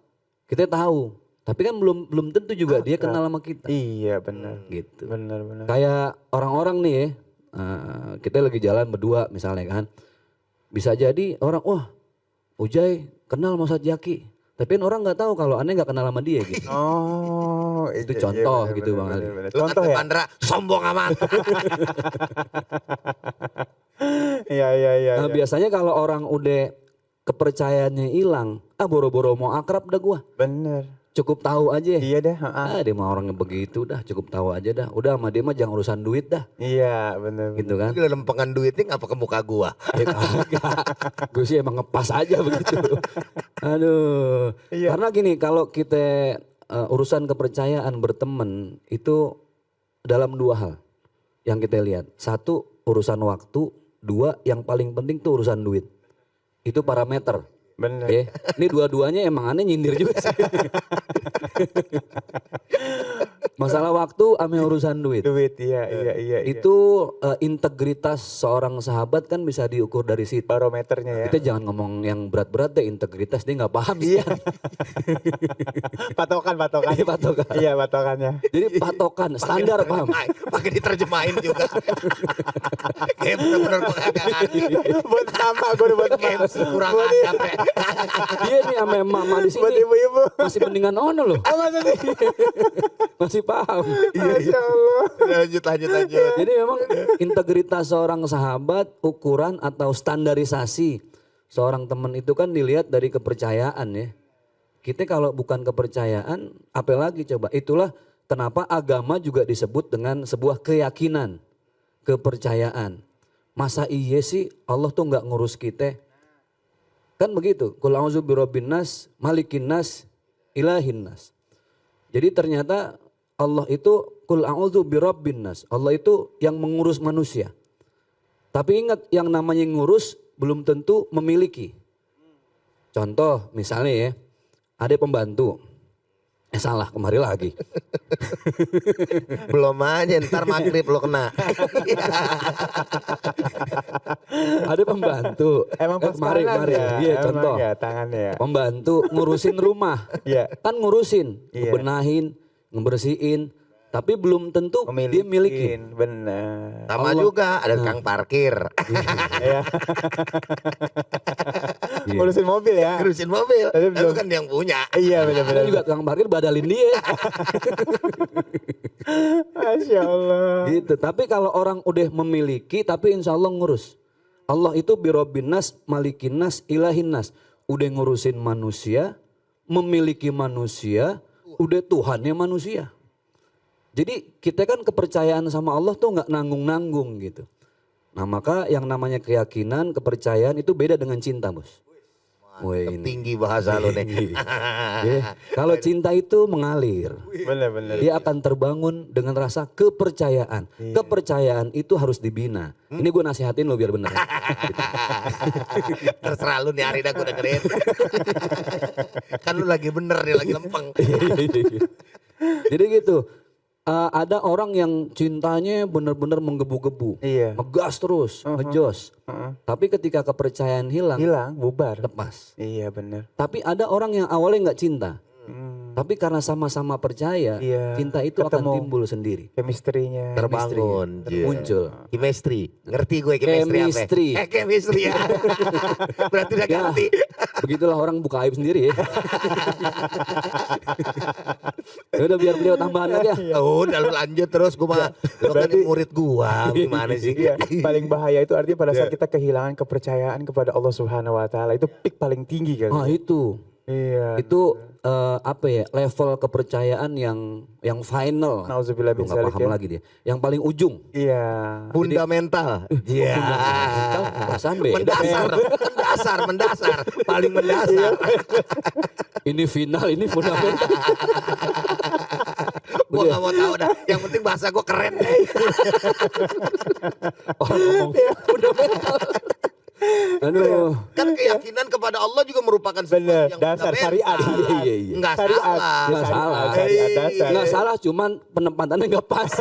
D: kita tahu. Tapi kan belum tentu juga dia kenal sama kita.
B: Iya benar.
D: Gitu.
B: Benar.
D: Kayak orang-orang nih ya, kita lagi jalan berdua misalnya kan. Bisa jadi orang, wah Ujai kenal sama Ustadz Jaki. Tapi kan orang nggak tahu kalau aneh nggak kenal sama dia gitu.
B: Oh,
D: Itu
B: iya,
D: contoh
B: benar,
D: gitu
B: benar,
D: Bang Ali.
B: benar.
C: Lu
B: Contoh
C: kata
B: ya.
C: Pandra, sombong amat.
B: Iya.
D: Nah biasanya kalau orang udah kepercayaannya hilang, boro-boro mau akrab dah gua.
B: Bener.
D: Cukup tahu aja.
B: Iya dah.
D: Dia mah orangnya begitu dah, cukup tahu aja dah. Udah sama dia mah jangan urusan duit dah.
B: Iya bener.
D: Gitu kan.
C: Gila lempengan duitnya ngapa ke muka gua?
D: Gue sih emang ngepas aja begitu. Aduh.
B: Iya.
D: Karena gini kalau kita urusan kepercayaan berteman itu dalam dua hal yang kita lihat. Satu urusan waktu, dua yang paling penting tuh urusan duit. Itu parameter.
B: Bener.
D: Ini dua-duanya emang aneh nyindir juga sih. Masalah waktu ame urusan duit.
B: Duit, iya.
D: Itu integritas seorang sahabat kan bisa diukur dari situ.
B: Barometernya ya.
D: Kita jangan ngomong yang berat-berat deh, integritas dia nggak paham sih.
B: Iya. Patokan.
D: Iya, patokan.
B: Iya patokannya.
D: Jadi patokan, standar paham.
C: Pakai diterjemahin juga. Kayak bener-bener gua kagak ngerti.
B: Buat sampah gue buat
C: Kayak
B: sampah.
C: kurang
B: Buat
C: adab ya.
D: Dia nih sama mama di
B: buat
D: sini
B: ibu-ibu.
D: masih mendingan ono loh.
B: Oh masa sih?
D: Masih paham.
B: Masya Allah.
C: Lanjut.
D: Jadi memang integritas seorang sahabat, ukuran atau standarisasi seorang teman itu kan dilihat dari kepercayaan ya. Kita kalau bukan kepercayaan, apalagi coba. Itulah kenapa agama juga disebut dengan sebuah keyakinan, kepercayaan. Masa iya sih Allah tuh nggak ngurus kita? Kan begitu. Qul a'udzu birabbin nas, malikin nas, ilahin nas. Jadi ternyata Allah itu qul a'udzu birabbin nas. Allah itu yang mengurus manusia. Tapi ingat yang namanya ngurus belum tentu memiliki. Contoh misalnya ya, ada pembantu. Salah kemari lagi.
C: Belum aja ntar maghrib lo kena.
D: Ada pembantu.
B: Emang pas
D: kemari
B: tangan ya.
D: Iya
B: Emang
D: contoh.
B: ya tangannya ya.
D: Pembantu ngurusin rumah.
B: Iya.
D: Kan ngurusin,
B: Iya.
D: ngebenahin, ngebersihin. Tapi belum tentu dia miliki.
B: Bener.
C: Sama juga ada kang parkir.
B: Ya.
D: Iya.
B: Ngurusin mobil ya.
C: Ngurusin mobil.
B: Tapi
C: Tapi
B: belum.
C: bukan dia yang punya.
B: Iya
D: Ada
B: bener-bener.
D: juga tukang parkir badalin dia.
B: Masya Allah.
D: Gitu. Tapi kalau orang udah memiliki tapi insya Allah ngurus. Allah itu birobin nas, malikin nas, ilahin nas. Udah ngurusin manusia, memiliki manusia, udah Tuhannya manusia. Jadi kita kan kepercayaan sama Allah tuh nggak nanggung-nanggung gitu. Nah maka yang namanya keyakinan, kepercayaan itu beda dengan cinta bos. Wih, ini.
C: Tinggi bahasa lo nih.
D: Ya, kalau cinta itu mengalir.
B: Bener-bener.
D: Dia akan terbangun dengan rasa kepercayaan. Kepercayaan itu harus dibina. Ini gue nasihatin lo biar bener.
C: Terserah lu nih hari dah gue dengerin. Kan lu lagi bener nih, lagi lempeng.
D: Jadi gitu. Ada orang yang cintanya benar-benar menggebu-gebu.
B: Iya.
D: Ngegas terus, ngejos. Tapi ketika kepercayaan hilang,
B: Hilang, bubar.
D: lepas.
B: Iya bener.
D: Tapi ada orang yang awalnya nggak cinta.
B: Hmm.
D: Tapi karena sama-sama percaya,
B: Iya,
D: cinta itu akan
B: ketemu.
D: timbul sendiri.
B: Chemistry-nya.
C: Terbangun.
D: Muncul.
C: Chemistry. Ngerti gue chemistry apa? Chemistry ya. Berarti udah
D: Ya,
C: ngerti.
D: begitulah orang buka aib sendiri ya. Ya udah biar beliau tambahan lagi ya.
C: Udah lu lanjut terus gue mah. Lu kan
B: Berarti-
C: murid gua. Gimana sih?
B: Iya, paling bahaya itu artinya pada saat kita kehilangan kepercayaan kepada Allah Subhanahu wa taala, itu peak paling tinggi kali.
D: Nah itu.
B: Iya.
D: Itu apa ya, level kepercayaan yang final.
B: Nauzubillah
D: Aduh,
B: min
D: nggak
B: dzalik
D: paham
B: ya.
D: lagi dia. Yang paling ujung.
B: Iya.
C: Fundamental. Iya.
D: Perasaan beda.
C: Mendasar. Paling mendasar.
D: Ini final, ini fundamental.
C: Gua gak mau tahu dah. Yang penting bahasa gua keren.
D: Orang ngomong fundamental. Aduh.
C: Kan keyakinan kepada Allah juga merupakan sesuatu
B: Bener,
C: yang
B: dasar
C: fundamental.
B: syariat.
D: Iya, iya.
C: Nggak
B: Syariat.
C: salah.
D: Nggak salah.
B: Syariat dasar.
D: Nggak salah, cuman penempatannya nggak pas.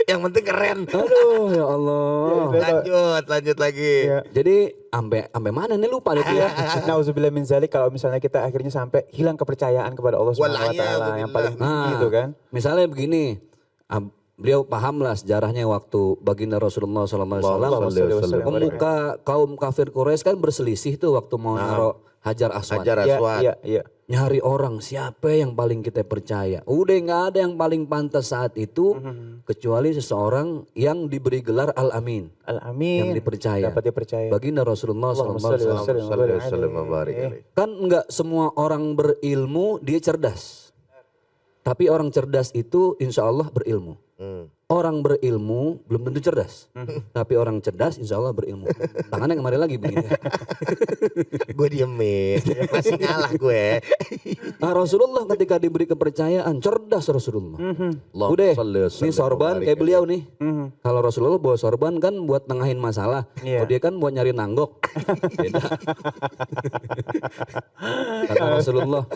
C: Yang penting keren.
D: Aduh, ya Allah.
C: Lanjut lagi.
B: Iya.
D: Jadi sampai mana nih lupa deh tuh ya.
B: Nauzubillah min zalik, kalau misalnya kita akhirnya sampai hilang kepercayaan kepada Allah Subhanahu wa taala yang paling tinggi itu kan.
D: Misalnya begini, beliau pahamlah sejarahnya waktu baginda Rasulullah SAW. Pemuka kaum kafir Quraisy kan berselisih tuh waktu mau naruh Hajar Aswad.
C: Hajar Aswad.
B: Iya.
D: Nyari orang siapa yang paling kita percaya. Udah nggak ada yang paling pantas saat itu kecuali seseorang yang diberi gelar Al-Amin.
B: Al-Amin.
D: Yang dipercaya.
B: Dapat dipercaya.
D: Baginda Rasulullah SAW.
C: Wasallam.
D: Kan nggak semua orang berilmu dia cerdas. Tapi orang cerdas itu insya Allah berilmu. Orang berilmu belum tentu cerdas. Tapi orang cerdas insya Allah berilmu. Tangannya kemarin lagi begini.
C: Gue diemin. Masih ngalah gue.
D: Nah, Rasulullah ketika diberi kepercayaan cerdas Rasulullah. Udah, ini sorban kayak beliau nih. Kalau Rasulullah bawa sorban kan buat nengahin masalah.
B: Iya.
D: Kalau dia kan buat nyari nanggok. Beda. Kata Rasulullah,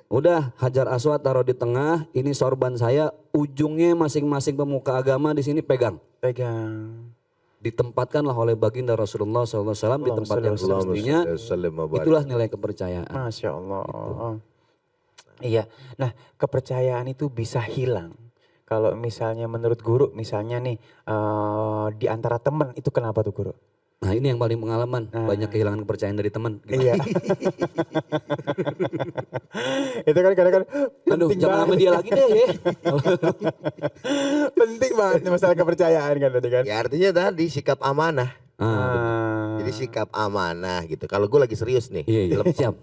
D: udah Hajar Aswad taruh di tengah, ini sorban saya, ujungnya masing-masing pemuka agama di sini pegang.
B: Pegang.
D: Ditempatkanlah oleh baginda Rasulullah SAW di tempat yang semestinya. Itulah nilai kepercayaan.
B: Masya Allah. Iya. Nah, kepercayaan itu bisa hilang. Kalau misalnya menurut guru, misalnya nih di antara teman itu kenapa tuh guru?
D: Nah ini yang paling pengalaman, banyak kehilangan kepercayaan dari teman.
B: Iya. Itu kan kadang-kadang
D: Aduh,
B: penting
D: jangan sama
B: banget.
D: dia lagi deh ya.
B: Penting banget nih masalah kepercayaan kan tadi kan.
C: Ya artinya tadi sikap amanah.
B: Ah.
C: Jadi sikap amanah gitu. Kalau gue lagi serius nih.
D: Iya, siap.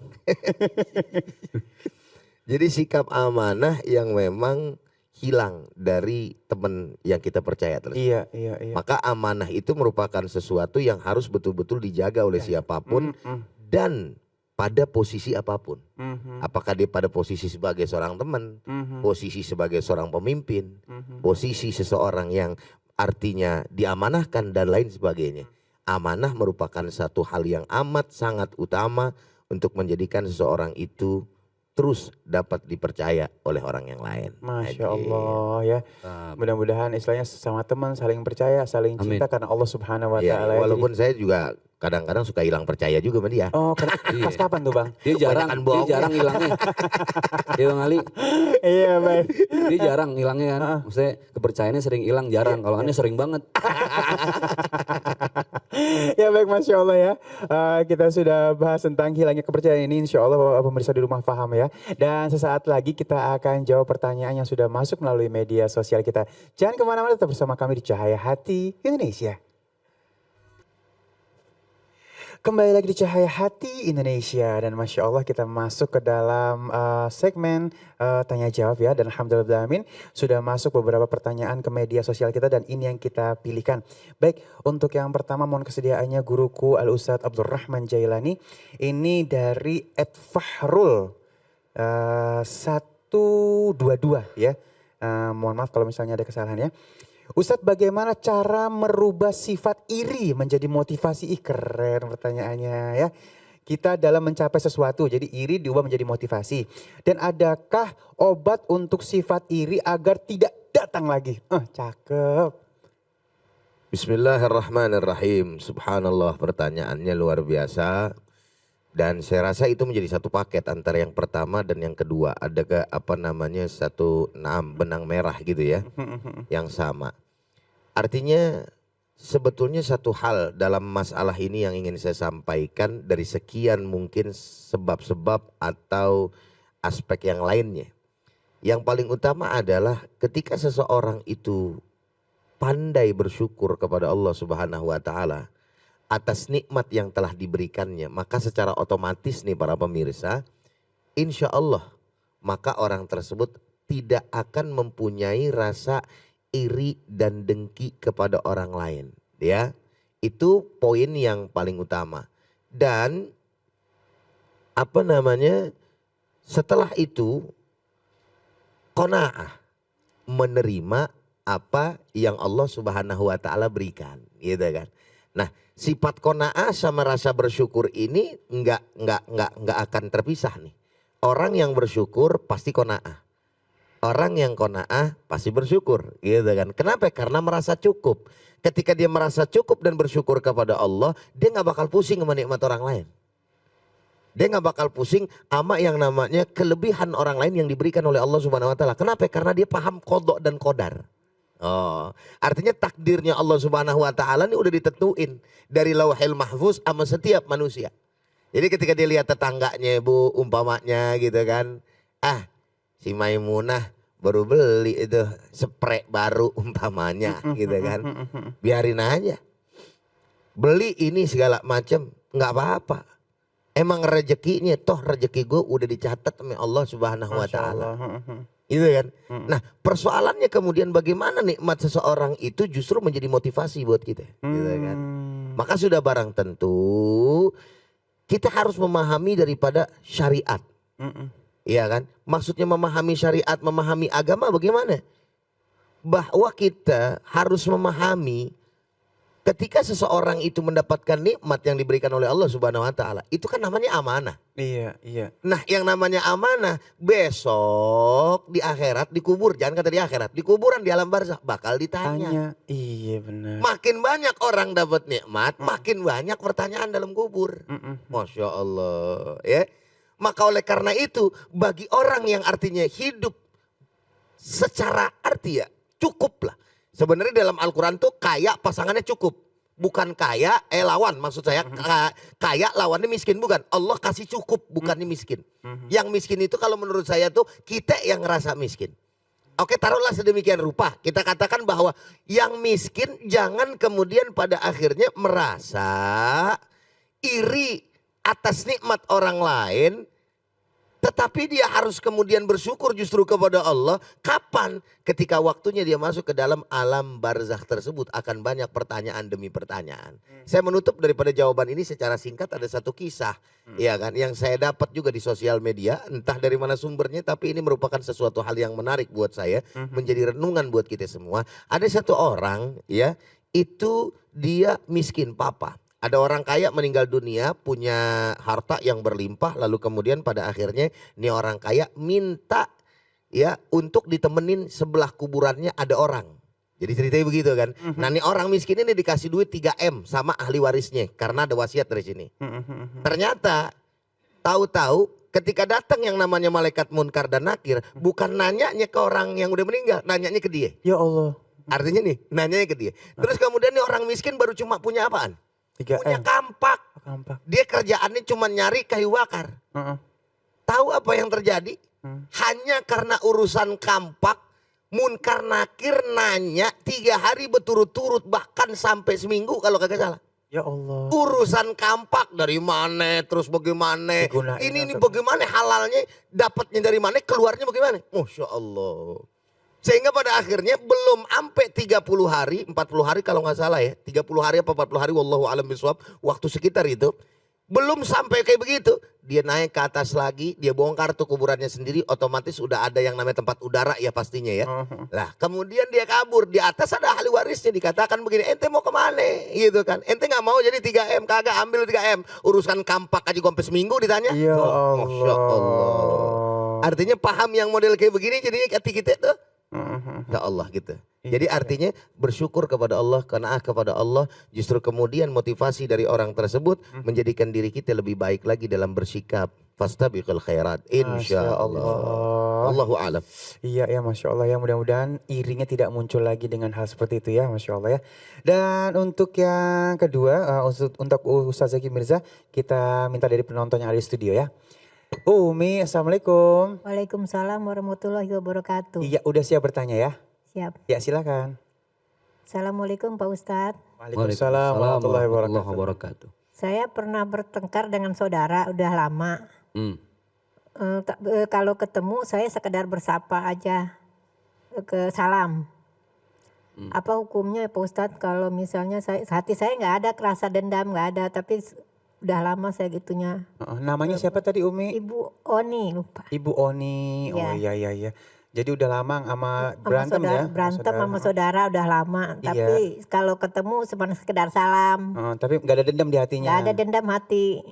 C: Jadi sikap amanah yang memang hilang dari teman yang kita percaya terus.
B: Iya.
C: Maka amanah itu merupakan sesuatu yang harus betul-betul dijaga oleh siapapun dan pada posisi apapun. Apakah dia pada posisi sebagai seorang teman, posisi sebagai seorang pemimpin, posisi seseorang yang artinya diamanahkan dan lain sebagainya. Amanah merupakan satu hal yang amat sangat utama untuk menjadikan seseorang itu terus dapat dipercaya oleh orang yang lain.
B: Masya Allah ya. Mudah-mudahan istilahnya sesama teman saling percaya, saling cinta karena Allah Subhanahu wa
C: Ya,
B: taala.
C: walaupun saya juga kadang-kadang suka hilang percaya juga sama dia.
B: Oh, pas kapan tuh, Bang?
D: Dia jarang hilangnya. Dia Bang Ali,
B: Iya, baik.
D: dia jarang hilangnya kan. Maksudnya kepercayaannya sering hilang, jarang. Kalau aneh sering banget.
B: Ya baik, Masya Allah ya. Kita sudah bahas tentang hilangnya kepercayaan ini. Insya Allah pemirsa di rumah paham ya. Dan sesaat lagi kita akan jawab pertanyaan yang sudah masuk melalui media sosial kita. Jangan kemana-mana, tetap bersama kami di Cahaya Hati Indonesia. Kembali lagi di Cahaya Hati Indonesia, dan Masya Allah kita masuk ke dalam segmen tanya jawab ya, dan alhamdulillahirrahmanirrahim sudah masuk beberapa pertanyaan ke media sosial kita dan ini yang kita pilihkan. Baik, untuk yang pertama mohon kesediaannya guruku Al-Ustadz Abdurrahman Jailani, ini dari @fahrul 122 ya. Mohon maaf kalau misalnya ada kesalahan ya. Ustadz, bagaimana cara merubah sifat iri menjadi motivasi? Ih, keren pertanyaannya ya. Kita dalam mencapai sesuatu, jadi iri diubah menjadi motivasi. Dan adakah obat untuk sifat iri agar tidak datang lagi? Cakep.
C: Bismillahirrahmanirrahim. Subhanallah, pertanyaannya luar biasa. Dan saya rasa itu menjadi satu paket antara yang pertama dan yang kedua. Ada satu benang merah gitu ya. Yang sama. Artinya sebetulnya satu hal dalam masalah ini yang ingin saya sampaikan dari sekian mungkin sebab-sebab atau aspek yang lainnya. Yang paling utama adalah ketika seseorang itu pandai bersyukur kepada Allah Subhanahu wa taala atas nikmat yang telah diberikannya, maka secara otomatis nih para pemirsa, insya Allah maka orang tersebut tidak akan mempunyai rasa iri dan dengki kepada orang lain. Ya, itu poin yang paling utama. Dan setelah itu qanaah, menerima apa yang Allah Subhanahu wa taala berikan, gitu kan. Nah, sifat qanaah sama rasa bersyukur ini nggak akan terpisah nih. Orang yang bersyukur pasti qanaah. Orang yang qanaah pasti bersyukur, gitu kan. Kenapa? Karena merasa cukup. Ketika dia merasa cukup dan bersyukur kepada Allah, dia nggak bakal pusing sama nikmat orang lain. Dia nggak bakal pusing sama yang namanya kelebihan orang lain yang diberikan oleh Allah Subhanahu Wa Taala. Kenapa? Karena dia paham qada dan qadar. Oh, artinya takdirnya Allah Subhanahu Wa Taala ini udah ditentuin dari Lauhil Mahfuz sama setiap manusia. Jadi ketika dia lihat tetangganya bu, umpamanya gitu kan, si Maimunah baru beli itu spray baru umpamanya gitu kan, biarin aja. Beli ini segala macam nggak apa-apa. Emang rezekinya, toh rezeki gue udah dicatat sama Allah Subhanahu Wa Taala. Gitu kan. Nah persoalannya kemudian bagaimana nikmat seseorang itu justru menjadi motivasi buat kita. Gitu kan. Maka sudah barang tentu kita harus memahami daripada syariat. Iya kan. Maksudnya memahami syariat, memahami agama bagaimana? Bahwa kita harus memahami ketika seseorang itu mendapatkan nikmat yang diberikan oleh Allah Subhanahu Wa Taala, itu kan namanya amanah.
B: Iya.
C: Nah yang namanya amanah besok di akhirat dikubur, jangan kata di akhirat, di kuburan di alam barzakh bakal ditanya.
B: Iya benar.
C: Makin banyak orang dapat nikmat, makin banyak pertanyaan dalam kubur. Masya Allah ya. Maka oleh karena itu bagi orang yang artinya hidup secara arti ya cukup lah. Sebenarnya dalam Al-Quran tuh kaya pasangannya cukup. Bukan kaya lawan, maksud saya kaya lawannya miskin, bukan. Allah kasih cukup bukannya miskin. Yang miskin itu kalau menurut saya tuh kita yang ngerasa miskin. Oke, taruhlah sedemikian rupa. Kita katakan bahwa yang miskin jangan kemudian pada akhirnya merasa iri atas nikmat orang lain. Tetapi dia harus kemudian bersyukur justru kepada Allah. Kapan? Ketika waktunya dia masuk ke dalam alam barzakh tersebut akan banyak pertanyaan demi pertanyaan. Saya menutup daripada jawaban ini secara singkat ada satu kisah. Ya kan, yang saya dapat juga di sosial media. Entah dari mana sumbernya tapi ini merupakan sesuatu hal yang menarik buat saya. Menjadi renungan buat kita semua. Ada satu orang ya, itu dia miskin papa. Ada orang kaya meninggal dunia punya harta yang berlimpah lalu kemudian pada akhirnya ini orang kaya minta ya untuk ditemenin sebelah kuburannya ada orang. Jadi ceritanya begitu kan. Nah ini orang miskin ini dikasih duit 3M sama ahli warisnya karena ada wasiat dari sini. Ternyata tahu-tahu ketika datang yang namanya malaikat munkar dan nakir bukan nanyanya ke orang yang udah meninggal, nanyanya ke dia.
B: Ya Allah.
C: Artinya nih nanyanya ke dia. Terus kemudian nih orang miskin baru cuma punya apaan? Punya kampak. Dia kerjaannya cuma nyari kayu bakar. Tahu apa yang terjadi? Hanya karena urusan kampak, munkar nakir nanya 3 hari berturut-turut bahkan sampai seminggu kalau kagak salah.
B: Ya Allah.
C: Urusan kampak dari mana, terus bagaimana? Ini bagaimana halalnya, dapatnya dari mana, keluarnya bagaimana? Masya Allah. Sehingga pada akhirnya belum sampai 30 hari, 40 hari kalau nggak salah ya. 30 hari apa 40 hari wallahu alam bisawab, waktu sekitar itu. Belum sampai kayak begitu. Dia naik ke atas lagi, dia bongkar tuh kuburannya sendiri, otomatis udah ada yang namanya tempat udara ya pastinya ya. Lah kemudian dia kabur, di atas ada ahli warisnya dikatakan begini, ente mau kemana gitu kan. Ente nggak mau jadi 3M, kagak ambil 3M. Urusan kampak aja sampai seminggu ditanya.
B: Ya Allah.
C: Masya Allah. Artinya paham yang model kayak begini jadinya hati kita tuh. Ya Allah gitu. Jadi artinya bersyukur kepada Allah, qanaah kepada Allah, justru kemudian motivasi dari orang tersebut menjadikan diri kita lebih baik lagi dalam bersikap. Fastabiqul khairat insyaallah. Allahu a'lam.
B: Iya ya Masya Allah ya, mudah-mudahan irinya tidak muncul lagi dengan hal seperti itu ya Masya Allah ya. Dan untuk yang kedua untuk Ustaz Zaki Mirza kita minta dari penonton yang ada di studio ya. Umi, Assalamualaikum.
E: Waalaikumsalam warahmatullahi wabarakatuh.
B: Iya, udah siap bertanya ya?
E: Siap.
B: Ya, silakan.
E: Assalamualaikum Pak Ustadz.
B: Waalaikumsalam warahmatullahi wabarakatuh.
E: Saya pernah bertengkar dengan saudara udah lama. Kalau ketemu saya sekedar bersapa aja, ke salam. Apa hukumnya Pak Ustadz kalau misalnya hati saya nggak ada rasa dendam, nggak ada, tapi udah lama saya gitunya.
B: Namanya siapa tadi Umi?
E: Ibu Oni lupa.
B: Ibu Oni, oh iya. Jadi udah lama sama
E: Sama
B: berantem
E: saudara,
B: ya?
E: berantem sama saudara udah lama.
B: Iya.
E: Tapi kalau ketemu cuma sekedar salam.
B: Tapi nggak ada dendam di hatinya.
E: Gak ada dendam hati.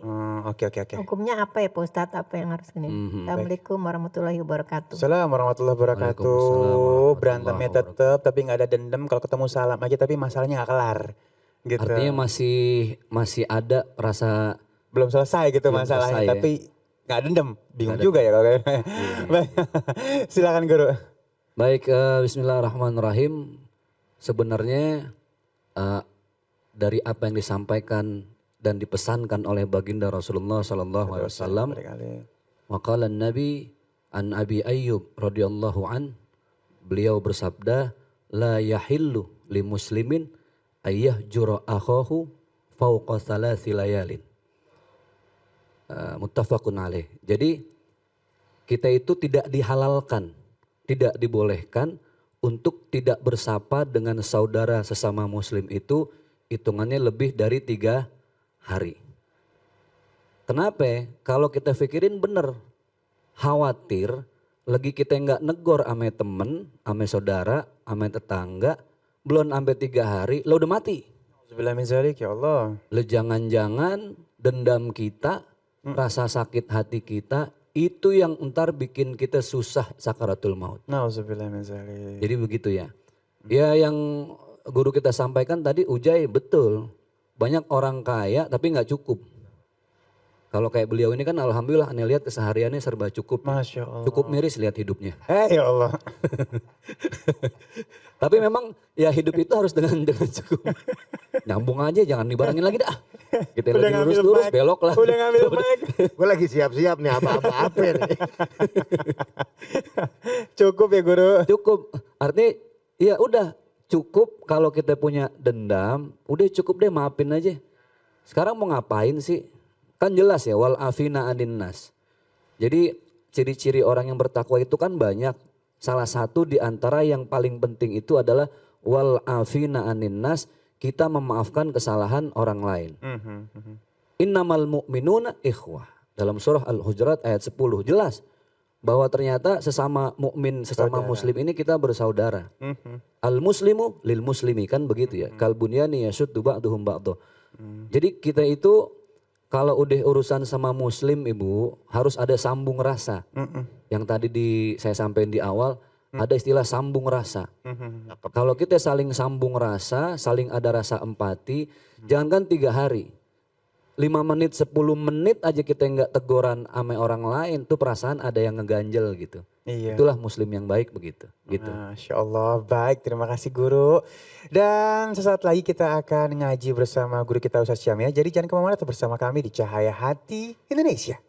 B: Oke.
E: Hukumnya apa ya Pak Ustadz? Apa yang harus ini? Assalamualaikum warahmatullahi wabarakatuh.
B: Assalamualaikum warahmatullahi wabarakatuh.
D: Waalaikumsalam warahmatullahi
B: Berantemnya tetap, tapi nggak ada dendam. Kalau ketemu salam aja, tapi masalahnya nggak kelar. Gitu.
D: Artinya masih ada rasa
B: Belum selesai gitu
D: Belum
B: masalahnya,
D: selesai ya.
B: tapi nggak dendam. Bingung juga ya kalau kayak. Baik. Silakan Guru.
D: baik. Bismillahirrahmanirrahim. Sebenarnya dari apa yang disampaikan dan dipesankan oleh baginda Rasulullah Sallallahu Alaihi Wasallam, maqala Nabi an Abi Ayyub radhiyallahu an, beliau bersabda, la yahillu li muslimin ayyahjura akhahu fawqa thalathi layalin. Muttafaqun alaih. Jadi kita itu tidak dihalalkan, tidak dibolehkan untuk tidak bersapa dengan saudara sesama muslim itu hitungannya lebih dari 3 hari. Kenapa? Kalau kita pikirin bener, khawatir lagi kita nggak negor ame temen, ame saudara, ame tetangga, belum sampai 3 hari, lo udah mati.
B: Alhamdulillah min zalik, ya Allah.
D: Lo jangan-jangan dendam kita, rasa sakit hati kita, itu yang entar bikin kita susah sakaratul maut.
B: Nauzubillah min zalik.
D: Jadi begitu ya. Ya yang guru kita sampaikan tadi Ujai betul. Banyak orang kaya tapi nggak cukup. Kalau kayak beliau ini kan alhamdulillah aneh lihat kesehariannya serba cukup.
B: Masya Allah.
D: Cukup miris lihat hidupnya.
B: Ya Allah.
D: Tapi memang ya hidup itu harus dengan cukup. Nyambung aja jangan dibarengin lagi dah. Kita
B: Udah
D: lagi
B: ngambil
D: lurus-lurus
B: mic.
D: belok lah.
B: Udah ngambil mic.
C: Gue lagi siap-siap nih apa-apa nih.
B: Cukup ya Guru.
D: Cukup. Artinya ya udah cukup kalau kita punya dendam, udah cukup deh maafin aja. Sekarang mau ngapain sih? Kan jelas ya wal afina anin nas. Jadi ciri-ciri orang yang bertakwa itu kan banyak. Salah satu di antara yang paling penting itu adalah wal afina anin nas, kita memaafkan kesalahan orang lain. Innamal mu'minuna ikhwah. Dalam surah Al-Hujurat ayat 10 jelas bahwa ternyata sesama mukmin, sesama muslim ini kita bersaudara. Al-muslimu lil muslimi kan begitu ya. Kal bunyani yashuddu ba'duhum ba'dha. Jadi kita itu kalau udah urusan sama muslim Ibu harus ada sambung rasa. Yang tadi saya sampaikan di awal ada istilah sambung rasa. Kalau kita saling sambung rasa, saling ada rasa empati, jangankan 3 hari. 5 menit, 10 menit aja kita nggak teguran ame orang lain, tuh perasaan ada yang ngeganjel gitu.
B: Iya.
D: Itulah muslim yang baik begitu. Gitu.
B: Masya Allah, baik, terima kasih Guru. Dan sesaat lagi kita akan ngaji bersama Guru kita Ustaz Syam ya. Jadi jangan kemana-mana, tetap bersama kami di Cahaya Hati Indonesia.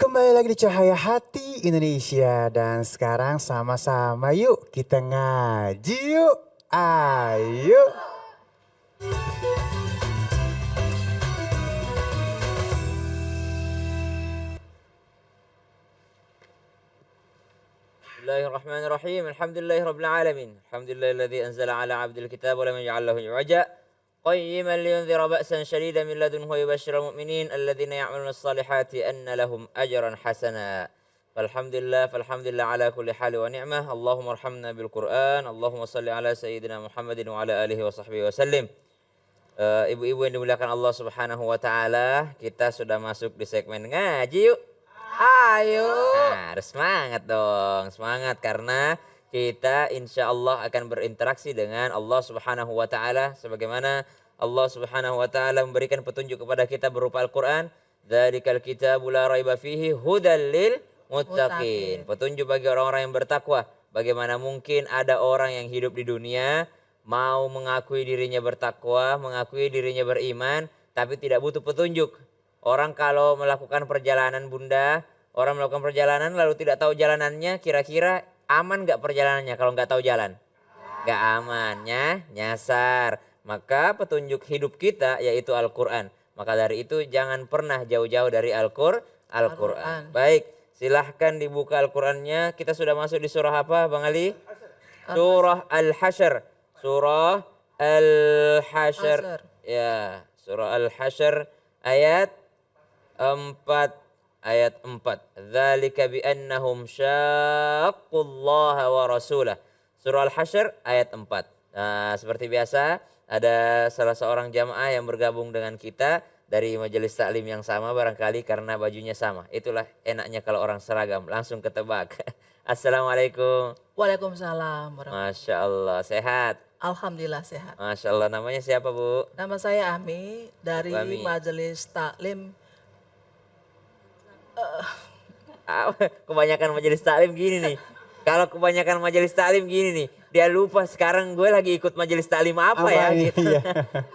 B: Kembali lagi di Cahaya Hati Indonesia. Dan sekarang sama-sama yuk kita ngaji yuk. Ayo.
F: بسم الله الرحمن الرحيم الحمد لله رب العالمين الحمد لله الذي أنزل على عبد الكتاب ولم يجعل له عوجا قيما لينذر بأسا شديدا من لدنه ويبشر المؤمنين الذين يعملون الصالحات أن لهم أجرا حسنا فالحمد لله على كل حال ونعمة اللهم ارحمنا بالقرآن اللهم صل على سيدنا محمد وعلى آله وصحبه وسلم. Ibu-ibu yang dimuliakan Allah Subhanahu wa taala, kita sudah masuk di segmen ngaji yuk. Ayo. Nah, harus semangat dong. Semangat karena kita insya Allah akan berinteraksi dengan Allah Subhanahu wa taala sebagaimana Allah Subhanahu wa taala memberikan petunjuk kepada kita berupa Al-Qur'an. Dzalikal kitabu la raiba fihi hudal lil muttaqin. Petunjuk bagi orang-orang yang bertakwa. Bagaimana mungkin ada orang yang hidup di dunia mau mengakui dirinya bertakwa, mengakui dirinya beriman, tapi tidak butuh petunjuk. Orang kalau melakukan perjalanan Bunda, orang melakukan perjalanan lalu tidak tahu jalanannya, kira-kira aman gak perjalanannya kalau gak tahu jalan? Gak aman, nyasar. Maka petunjuk hidup kita yaitu Al-Quran. Maka dari itu jangan pernah jauh-jauh dari Al-Quran. Baik, silahkan dibuka Al-Qurannya. Kita sudah masuk di surah apa Bang Ali? Surah Al-Hasyr. Surah Al-Hasyr. Ya, surah Al-Hasyr ayat 40. ayat 4. Dzalika bi annahum syaqqullaha wa rasulah. Surah Al-Hasyr ayat 4. Nah, seperti biasa ada salah seorang jamaah yang bergabung dengan kita dari majelis taklim yang sama barangkali karena bajunya sama. Itulah enaknya kalau orang seragam, langsung ketebak. Assalamualaikum.
G: Waalaikumsalam warahmatullahi.
F: Masya Allah, sehat.
G: Alhamdulillah sehat.
F: Masya Allah, namanya siapa Bu?
G: Nama saya Ami dari
F: Bu Ami.
G: Majelis Taklim.
F: Kebanyakan majelis taklim gini nih. Kalau kebanyakan majelis taklim gini nih, dia lupa sekarang gue lagi ikut majelis taklim apa ya
B: ini?
F: gitu.
B: Iya.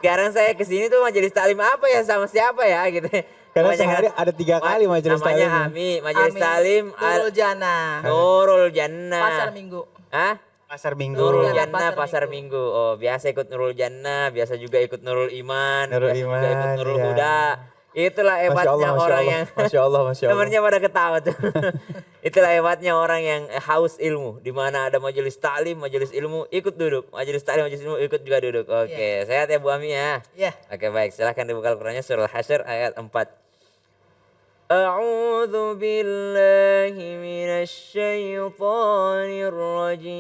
F: Sekarang saya kesini tuh majelis taklim apa ya sama siapa ya gitu.
B: Karena
F: Kebanyakan-
B: sehari ada 3 kali majelis
F: Namanya
B: taklim.
F: Ami, majelis
G: Ami
F: taklim
G: Nurul Jannah.
F: Nurul Jannah.
G: Pasar Minggu.
F: Hah?
B: Pasar Minggu.
F: Nurul
G: Jannah,
F: Jannah
G: Pasar
F: Pasar Minggu. Oh, biasa ikut Nurul Jannah, biasa juga ikut Nurul Iman,
B: Nurul
F: biasa juga
B: Iman,
F: ikut Nurul
B: ya.
F: Huda. Itulah hebatnya orang yang
B: Masya Allah, Masya Allah.
F: temennya pada ketawa tuh. Itulah hebatnya orang yang haus ilmu. Di mana ada majelis taklim, majelis ilmu, ikut duduk. Majelis taklim, majelis ilmu, ikut juga duduk. Oke, sehat ya Bu Ami ya.
G: Ya.
F: Oke baik, silahkan dibuka Al-Qurannya surah Al-Hasyr ayat 4. A'udzu billahi minasyaitonir rajim.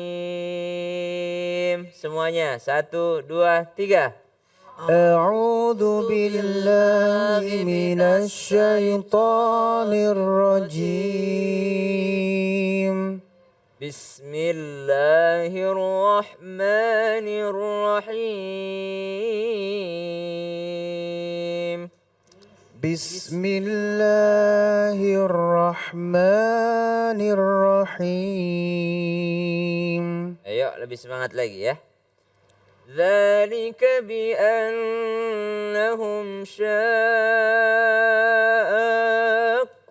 F: Semuanya, 1, 2, 3.
B: أعوذ بالله من الشيطان الرجيم
F: بسم الله الرحمن الرحيم.
B: بسم الله الرحمن الرحيم
F: Ayo lebih semangat lagi ya. ذلك بأنهم شاقوا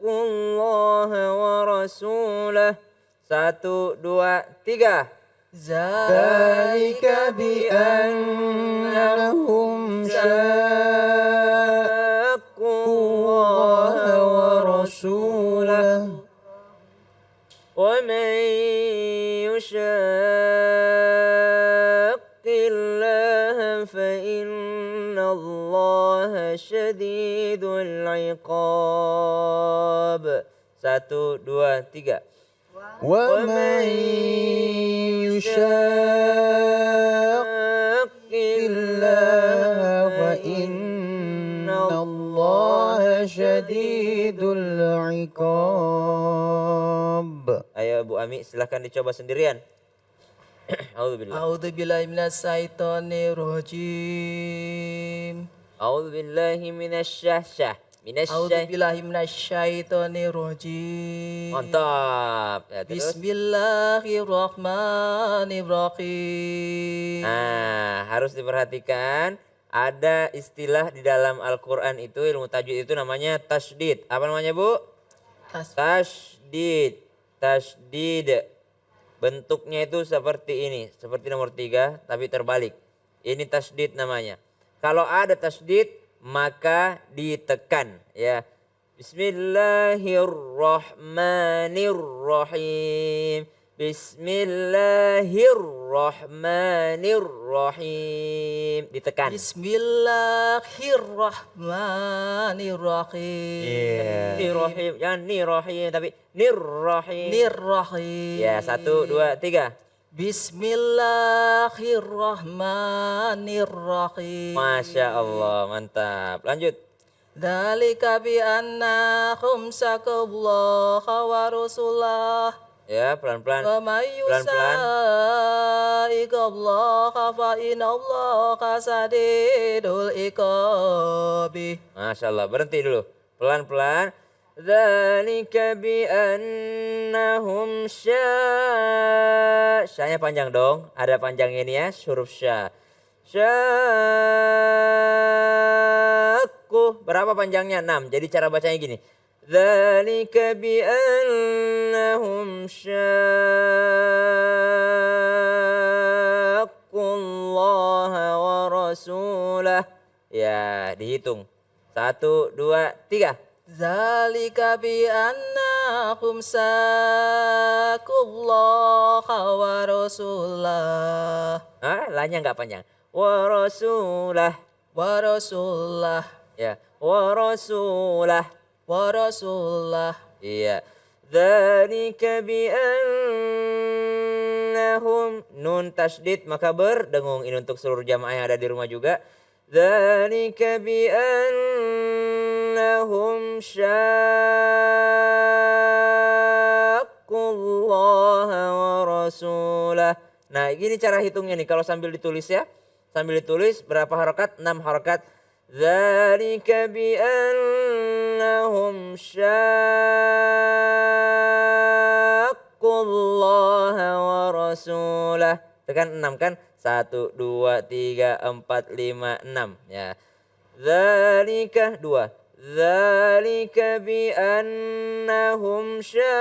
F: الله ورسوله. 1, 2, 3.
B: ذلك بأنهم شاقوا الله ورسوله
F: ومن يشاق الله فإن الله شديد العقاب. 1, 2, 3.
B: ومن يشاق الله فإن الله شديد العقاب.
F: Ayo Bu Ami silahkan dicoba sendirian. A'udzubillah.
G: A'udzu billahi minasyaitonir rajim.
F: A'udzu billahi minasyahsyah.
G: A'udzu billahi minasyaitonir rajim.
F: Mantap. Ya, terus.
G: Bismillahirrahmanirrahim.
F: Nah, harus diperhatikan ada istilah di dalam Al-Qur'an itu ilmu tajwid itu namanya tasydid. Apa namanya, Bu? Tasydid. Tasydid. Bentuknya itu seperti ini, seperti nomor 3 tapi terbalik. Ini tasydid namanya. Kalau ada tasydid maka ditekan ya. Bismillahirrahmanirrahim. Bismillahirrahmanirrahim. Ditekan.
G: Bismillahirrahmanirrahim.
F: Nirrahim, jangan nirrahim tapi nirrahim.
G: Nirrahim.
F: Ya, 1, 2, 3.
G: Bismillahirrahmanirrahim.
F: Masya Allah, mantap. Lanjut.
G: Dzalika bi anna khumsakullaha wa rasulah.
F: Ya, pelan-pelan.
G: Wa may
F: Pelan-pelan.
G: yusaiqallaha fa innallaha sadidul iqabi.
F: Masya Allah, berhenti dulu. Pelan-pelan. Dzalika bi annahum syanya panjang dong. Ada panjangnya ini ya, huruf sya. Syakku. Berapa panjangnya? 6. Jadi cara bacanya gini. Dzalika bi annahum syaqqullaha wa rasulah. Ya, dihitung. 1, 2, 3.
G: Zalika bi annakum saqullaha wa rasulah.
F: Lanya nggak panjang. Wa rasulah.
G: Wa rasulah.
F: Ya, wa rasulah.
G: wa rasulah.
F: Iya. Dzalika bi annahum nun tasydid maka berdengung. Ini untuk seluruh jamaah yang ada di rumah juga. Dzalika bi annahum syaqqullaha wa rasulah. Nah, gini cara hitungnya nih kalau sambil ditulis ya. Sambil ditulis berapa harokat? 6 harokat. Dzalika bi annahum syaqqullaha wa rasulah. Tekan 6 kan? 1, 2, 3, 4, 5, 6. Ya. Dzalika 2. Dzalika bi annahum syaqqu.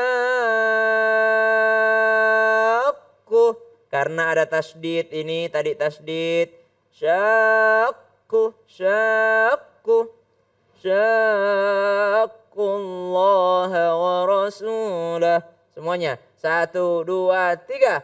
F: Karena ada tasdid ini tadi tasdid. Syaqqu, syaqqu, syaqqullaha wa rasulah. Semuanya. 1, 2, 3.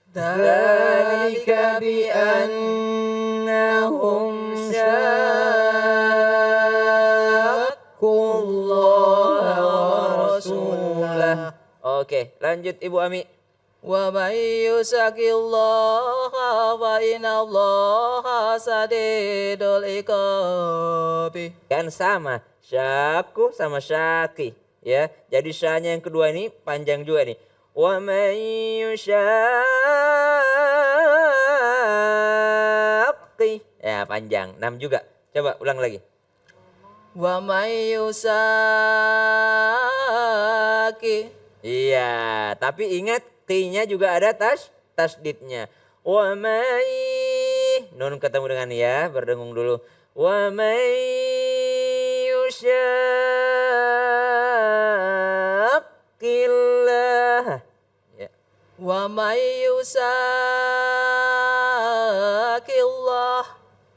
F: Dzalika bi annahum syaqqullaha wa rasulah. Oke, lanjut Ibu Ami.
G: Wa may yusaqillaha fa innallaha sadidul iqabi.
F: Kan sama, syaku sama syaki. Ya, jadi syanya yang kedua ini panjang juga nih. Wa may yusaqqi. Ya, panjang. 6 juga. Coba ulang lagi.
G: Wa may yusaqi.
F: Iya, tapi ingat qinya juga ada tasdidnya. Wa may nun ketemu dengan ya, berdengung dulu. Wa may yusaqqillah. Ya.
G: Wa may yusaqillah.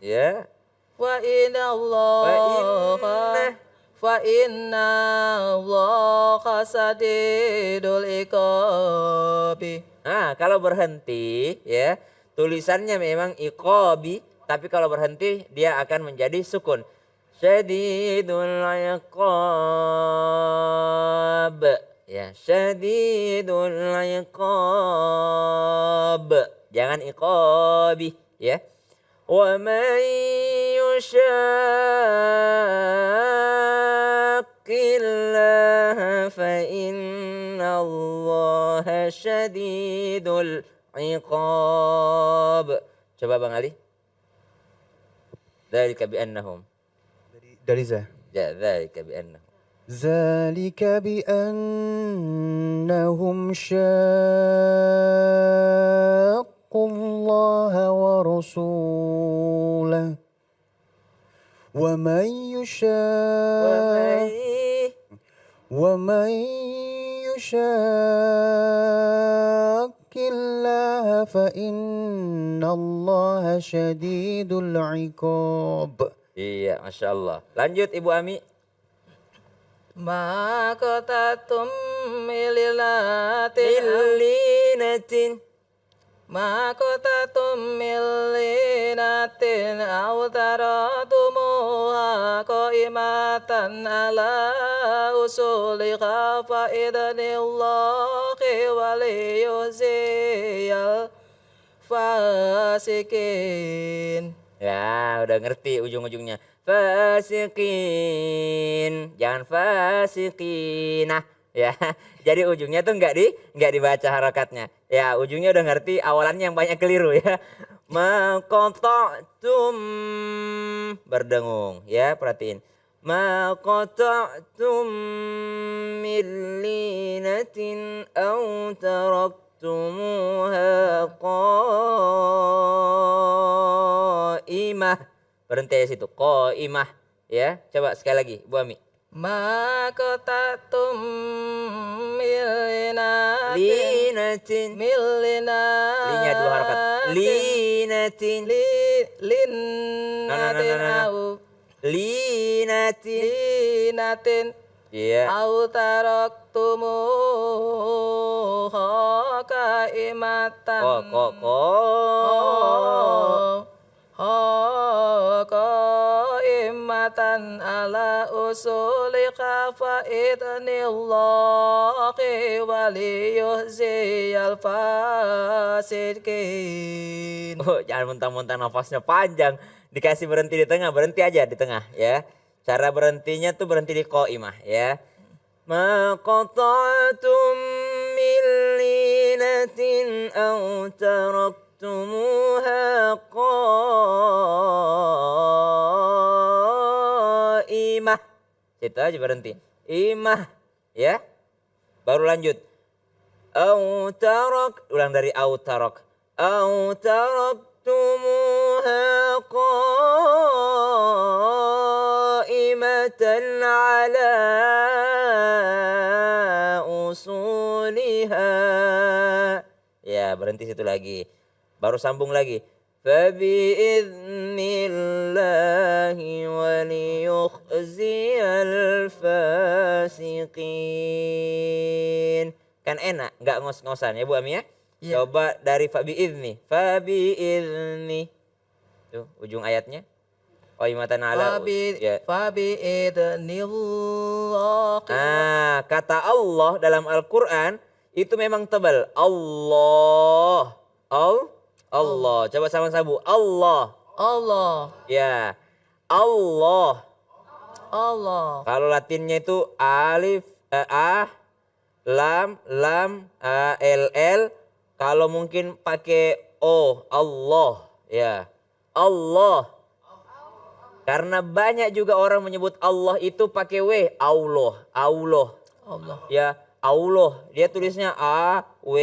F: Ya.
G: Wa inna Allaha sadidul iqabi.
F: Nah, kalau berhenti ya, tulisannya memang iqabi, tapi kalau berhenti dia akan menjadi sukun. Syadidul iqab. Ya, syadidul iqab. Jangan iqabi ya. Wa may yushaqillaha fa innallaha syadidul iqab. Coba Bang Ali. Dzalika bi annahum.
B: Dari Za.
F: Ya, dzalika bi annahum.
B: ذلك بأنهم شاقوا الله ورسوله ومن يشاق الله فإن الله شديد العقاب.
F: Iya, Masya Allah. Lanjut Ibu Ami.
G: Ma qatatum milinatin
F: Lilinatin.
G: Ma qatatum milinatin aw taratumuha qaimatan ala usuliha fa idnillahi waliyuziyal fasikin.
F: Ya, udah ngerti ujung-ujungnya. Fasikin, jangan fasikinah ya. Jadi ujungnya tuh nggak dibaca harakatnya. Ya, ujungnya udah ngerti, awalannya yang banyak keliru ya. Maqata'tum berdengung ya, perhatiin. Maqata'tum min linatin aw taraktumuha qa'imah. Berhenti di situ. Qaimah ya. Coba sekali lagi Bu Ami.
G: Ma qatatum milinatin
F: Linatin. Linya 2 harakat. Linatin.
G: Linatin au
F: Linatin. Iya.
G: au taraktumuha qaimatan. qaimatan qaimatan ala usulika fa idnillahi waliyuhziyal fasikin.
F: Oh, jangan mentang-mentang nafasnya panjang. Dikasih berhenti di tengah, berhenti aja di tengah ya. Cara berhentinya tuh berhenti di qaimah ya. Ma qata'tum min linatin aw taraktumuha qa'imah. Situ aja berhenti. Imah ya. Baru lanjut. Aw tarak, ulang dari aw tarak. Aw taraktumuha qa'imatan ala usuliha. Ya, berhenti situ lagi. Baru sambung lagi. Fabi idnillahi waliyukhziyal fasiqin. Kan enak, nggak ngos-ngosan ya Bu Ami ya?
G: Iya.
F: Coba dari fabi idni. Fabi idni. Tuh ujung ayatnya. Qaimatan ala. Ya.
G: Fabi idnillahi.
F: Ah, kata Allah dalam Al-Quran itu memang tebal. Allah. Allah. Coba sama-sama Bu. Allah.
G: Allah.
F: Ya. Allah.
G: Allah.
F: Kalau Latinnya itu alif, a, lam, a, l. Kalau mungkin pakai o, Allah. Ya. Allah. Karena banyak juga orang menyebut Allah itu pakai w, Allah. Allah.
G: Allah.
F: Ya, Allah. Dia tulisnya A, W,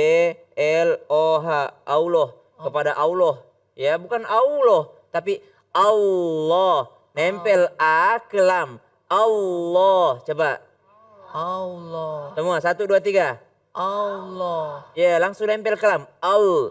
F: L, O, H. Allah. Kepada Allah. Ya, bukan Allah. Tapi Allah. Nempel A ke lam. Allah. Coba.
G: Allah.
F: Semua. 1, 2, 3.
G: Allah.
F: Ya, langsung nempel ke lam. Allah.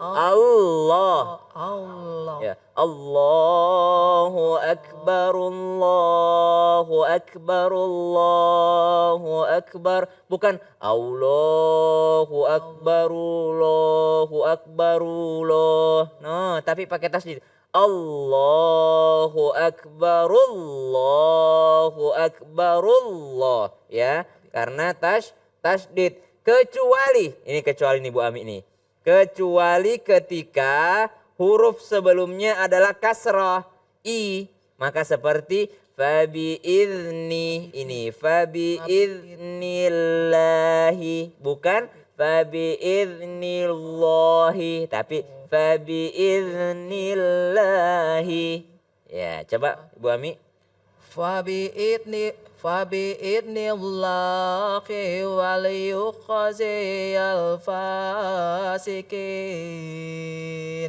G: Allah.
F: Ya. Allahu Akbar, Allahu Akbar, Allahu Akbar. Bukan Allahu Akbar, Allahu Akbar, Allah. No, tapi pakai tasdid. Allahu Akbar, Allahu Akbar, Allah. Ya, karena tasdid. Kecuali, ini kecuali nih Bu Ami nih. Kecuali ketika huruf sebelumnya adalah kasrah i, maka seperti fabi idni, ini fabi idnillahi, bukan fabi idnillahi, tapi fabi idnillahi. Ya, coba Bu Ami.
G: Fabi idnillahi waliyukhziyal fasikin.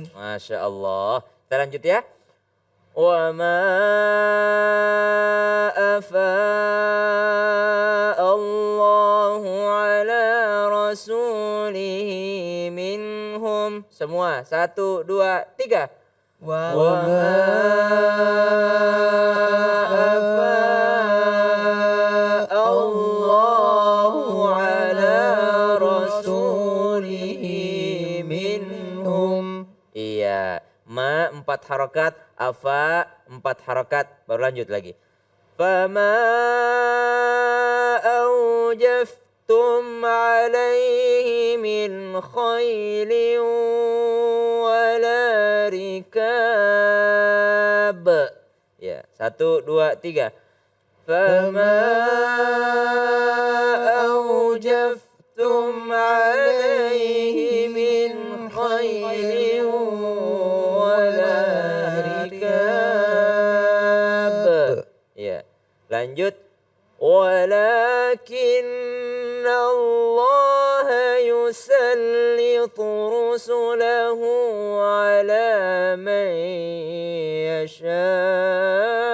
F: Masya Allah. Kita lanjut ya. Wa ma Allahu ala rasulihi minhum. Semua. 1, 2, 3.
G: Wa
F: Allahu ala rasulihi minhum. Iya, ma 4 harakat, afa 4 harakat, baru lanjut lagi. Fama aujaftum alaihi min khailin wala rikab. Ya, 1, 2, 3. فما أوجفتم عليه من خيل ولا ركاب. Ya, lanjut. ولكن الله يسلط رسله على من يشاء.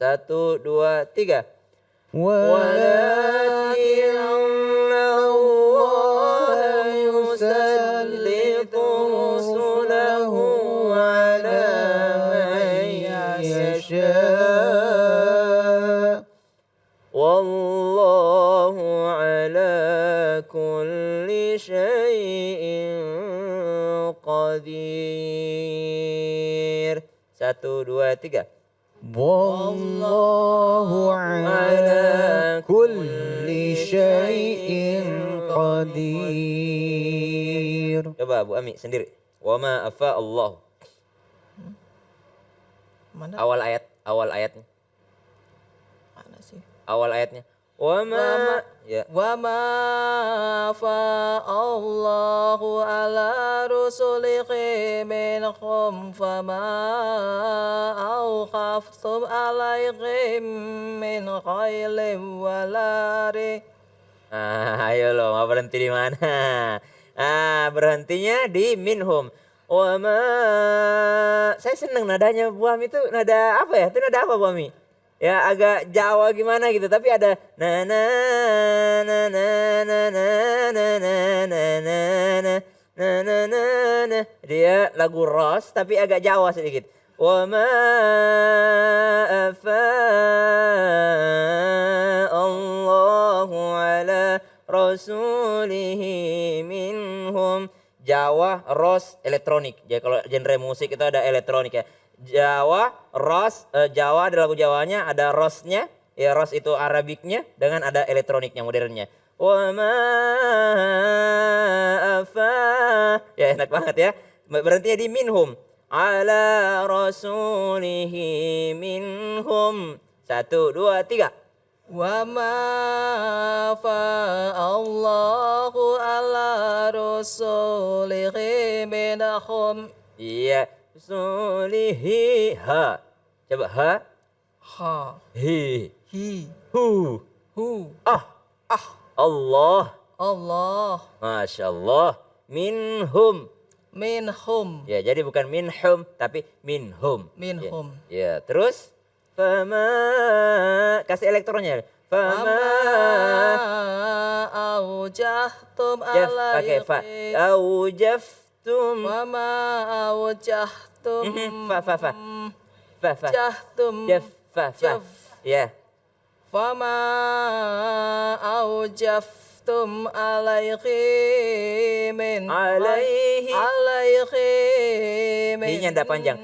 F: 1, 2, 3. Walakin Allah yusallitu rusulahu ala man yasha. Wallahu ala kulli syai'in qadir. 1, 2, 3.
B: Wallahu ala kulli syai'in qadir.
F: Coba Bu Ami sendiri. Wa ma afa Allah.
G: Mana?
F: Awal ayatnya.
G: Mana sih?
F: Awal ayatnya. Wa ma ya.
G: Wa ma Allahu ala rusulihi minkum fama awqaftum alaihim min khailin walari.
F: Ayo lo, mau berhenti di mana? Berhentinya di minhum. Wa ma. Saya seneng nadanya Bu Ami itu nada apa ya? Itu nada apa Bu Ami? Ya agak Jawa gimana gitu, tapi ada na na na na na na na na na na na na na na na. Dia lagu Ros tapi agak Jawa sedikit. Wa ma afa Allahu ala rasulihi minhum. Jawa, Ros, elektronik. Jadi kalau genre musik itu ada elektronik ya. Jawa, Ros, Jawa ada lagu Jawanya, ada Rosnya. Ya Ros itu Arabiknya dengan ada elektroniknya modernnya. Wa ma afa. Ya enak banget ya. Berhentinya di minhum. Ala rasulihi minhum. 1, 2, 3.
G: Wa ma Allahu ala rusulihi minhum.
F: Iya, rasulihi ha. Coba ha.
G: Ha.
F: Hi.
G: Hi.
F: Hu.
G: Hu.
F: Ah.
G: Ah.
F: Allah.
G: Allah.
F: Masya Allah. Minhum.
G: Minhum.
F: Ya, jadi bukan minhum tapi minhum.
G: Minhum.
F: Ya, terus fama kasih elektronnya. Fama
G: aujahtum
F: jaf pakai fa.
G: alaihi.
F: Aujaftum.
G: Wama aujahtum.
F: Fa.
G: Jahtum.
F: Jaf fa.
G: Jaf.
F: Ya.
G: Fama aujaftum alaihi min.
F: Alaihi.
G: Alaihi min.
F: Ini nada panjang.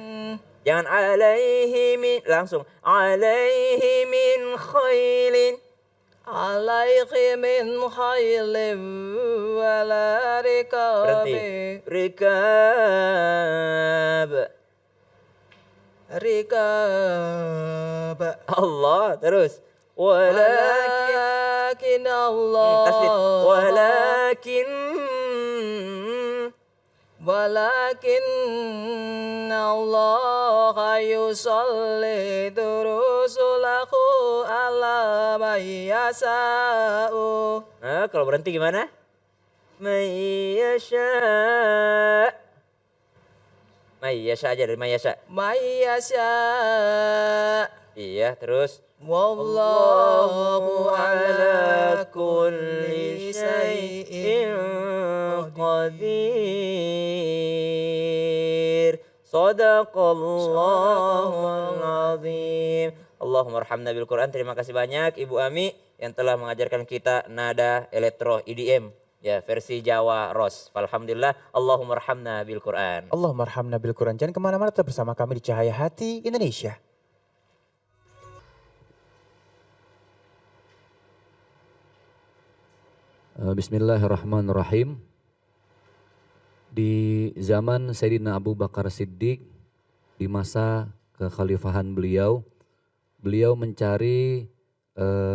F: Jangan alaihi min, langsung alaihi min khailin.
G: Alaihi min khailin wala
F: Berhenti.
G: rikabi.
F: Rikab.
G: Rikab.
F: Allah terus.
G: Walakin Allah.
F: Tasbih.
G: Walakin Allah yusallitu rusulahu ala man yasa'u.
F: Nah, kalau berhenti gimana? Mayyasha. Mayyasha aja dari mayyasha.
G: Man yasa'.
F: Iya, terus.
G: Wallahu ala kulli syai'in
F: qadir. Sadaqallahul azim. Allahumma arhamna bil Quran. Terima kasih banyak Ibu Ami yang telah mengajarkan kita nada elektro EDM. Ya, versi Jawa Ros. Alhamdulillah. Allahumma arhamna bil Quran.
B: Allahumma arhamna bil Quran. Jangan kemana-mana, tetap bersama kami di Cahaya Hati Indonesia.
D: Bismillahirrahmanirrahim. Di zaman Sayyidina Abu Bakar Siddiq, di masa kekhalifahan beliau mencari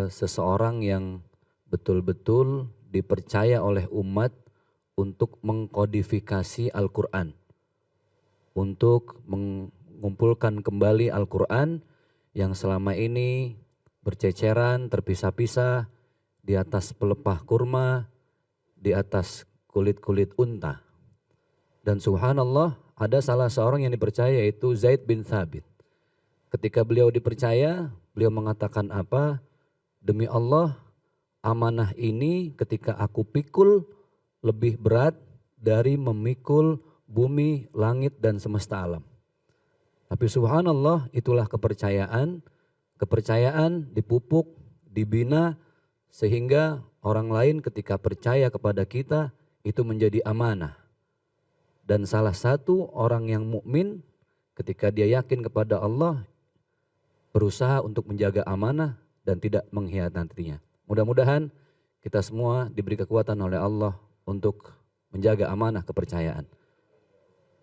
D: seseorang yang betul-betul dipercaya oleh umat untuk mengkodifikasi Al-Quran. Untuk mengumpulkan kembali Al-Quran yang selama ini berceceran, terpisah-pisah, di atas pelepah kurma, di atas kulit-kulit unta. Dan subhanallah ada salah seorang yang dipercaya yaitu Zaid bin Thabit. Ketika beliau dipercaya, beliau mengatakan apa? Demi Allah, amanah ini ketika aku pikul lebih berat dari memikul bumi, langit dan semesta alam. Tapi subhanallah itulah kepercayaan. Kepercayaan dipupuk, dibina sehingga orang lain ketika percaya kepada kita itu menjadi amanah. Dan salah satu orang yang mukmin ketika dia yakin kepada Allah berusaha untuk menjaga amanah dan tidak mengkhianatinya. Mudah-mudahan kita semua diberi kekuatan oleh Allah untuk menjaga amanah kepercayaan.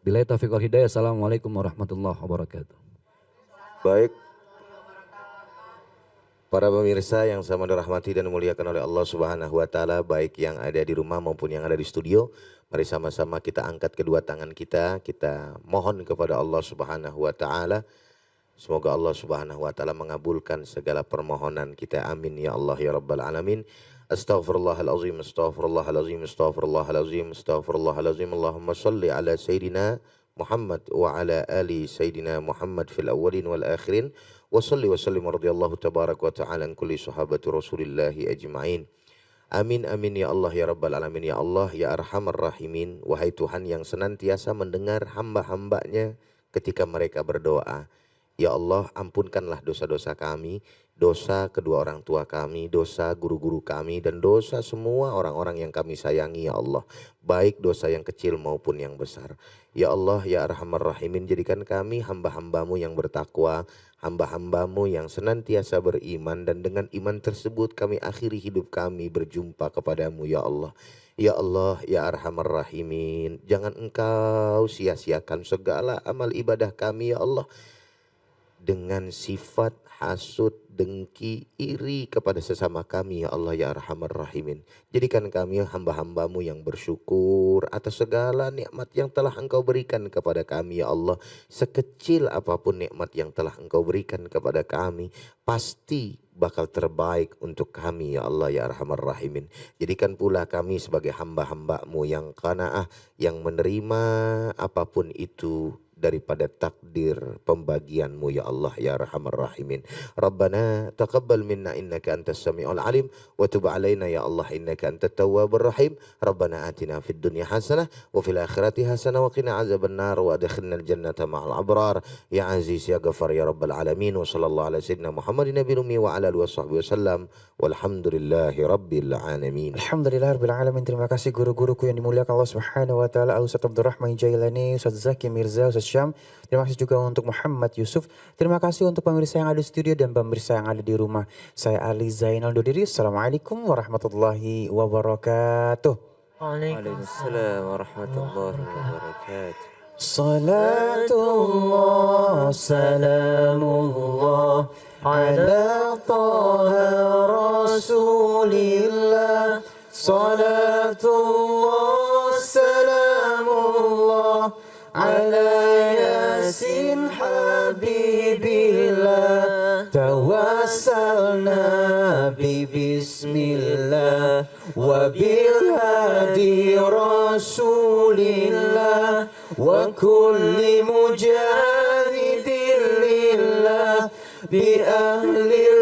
D: Billahi taufiq wal hidayah. Assalamualaikum warahmatullahi wabarakatuh.
C: Baik, para pemirsa yang sama dirahmati dan dimuliakan oleh Allah Subhanahu wa taala, baik yang ada di rumah maupun yang ada di studio, mari sama-sama kita angkat kedua tangan kita mohon kepada Allah Subhanahu wa taala. Semoga Allah Subhanahu wa taala mengabulkan segala permohonan kita. Amin ya Allah ya rabbal alamin. Astaghfirullahalazim, astaghfirullahalazim, astaghfirullahalazim, astaghfirullahalazim. Allahumma shalli ala sayyidina Muhammad wa ala ali sayyidina Muhammad fil awwalin wal akhirin. Wa salli wa sallim radhiyallahu tabarak wa ta'ala an kulli sahabati Rasulillahi ajma'in. Amin amin ya Allah ya rabbal alamin. Ya Allah ya arhamar rahimin. Wahai Tuhan yang senantiasa mendengar hamba-hambanya ketika mereka berdoa. Ya Allah, ampunkanlah dosa-dosa kami, dosa kedua orang tua kami, dosa guru-guru kami, dan dosa semua orang-orang yang kami sayangi ya Allah. Baik dosa yang kecil maupun yang besar. Ya Allah ya arhamar rahimin, jadikan kami hamba-hambamu yang bertakwa, hamba-hambamu yang senantiasa beriman, dan dengan iman tersebut kami akhiri hidup kami berjumpa kepadamu ya Allah. Ya Allah ya arhamar rahimin, jangan engkau sia-siakan segala amal ibadah kami ya Allah dengan sifat hasud, dengki, iri kepada sesama kami ya Allah ya arhamar rahimin. Jadikan kami hamba-hambamu yang bersyukur atas segala nikmat yang telah engkau berikan kepada kami ya Allah. Sekecil apapun nikmat yang telah engkau berikan kepada kami, pasti bakal terbaik untuk kami ya Allah ya arhamar rahimin. Jadikan pula kami sebagai hamba-hambamu yang qanaah, yang menerima apapun itu daripada takdir pembagianmu ya Allah ya arhamar rahimin. Rabbana taqabbal minna innaka antas samiul alim wa tub alaina ya Allah innaka antat tawwabur rahim. Rabbana atina fid dunya hasanah wa fil akhirati hasanah wa qina azabannar wa adkhilnal jannata ma'al abrar ya aziz ya ghafar ya rabbal alamin. Wa sallallahu ala sayyidina Muhammadin nabiyil ummi wa ala alihi washabbihi wasallam walhamdulillahi rabbil alamin.
B: Alhamdulillah rabbil alamin. Terima kasih guru-guruku yang dimuliakan Allah Subhanahu wa taala, Ustaz Abdurrahman Jailani, Ustaz Zaki Mirza, Ustaz Syam. Terima kasih juga untuk Muhammad Yusuf. Terima kasih untuk pemirsa yang ada di studio dan pemirsa yang ada di rumah. Saya Ali Zainal Dodiri. Assalamualaikum warahmatullahi wabarakatuh.
F: Waalaikumsalam warahmatullahi wabarakatuh.
B: Salatullah salamullah ala taha rasulillah. Salatullah salamullah ala yasin habibillah. Tawassalna bi bismillah wa bil hadi rasulillah wa kulli mujahidin lillah bi ahli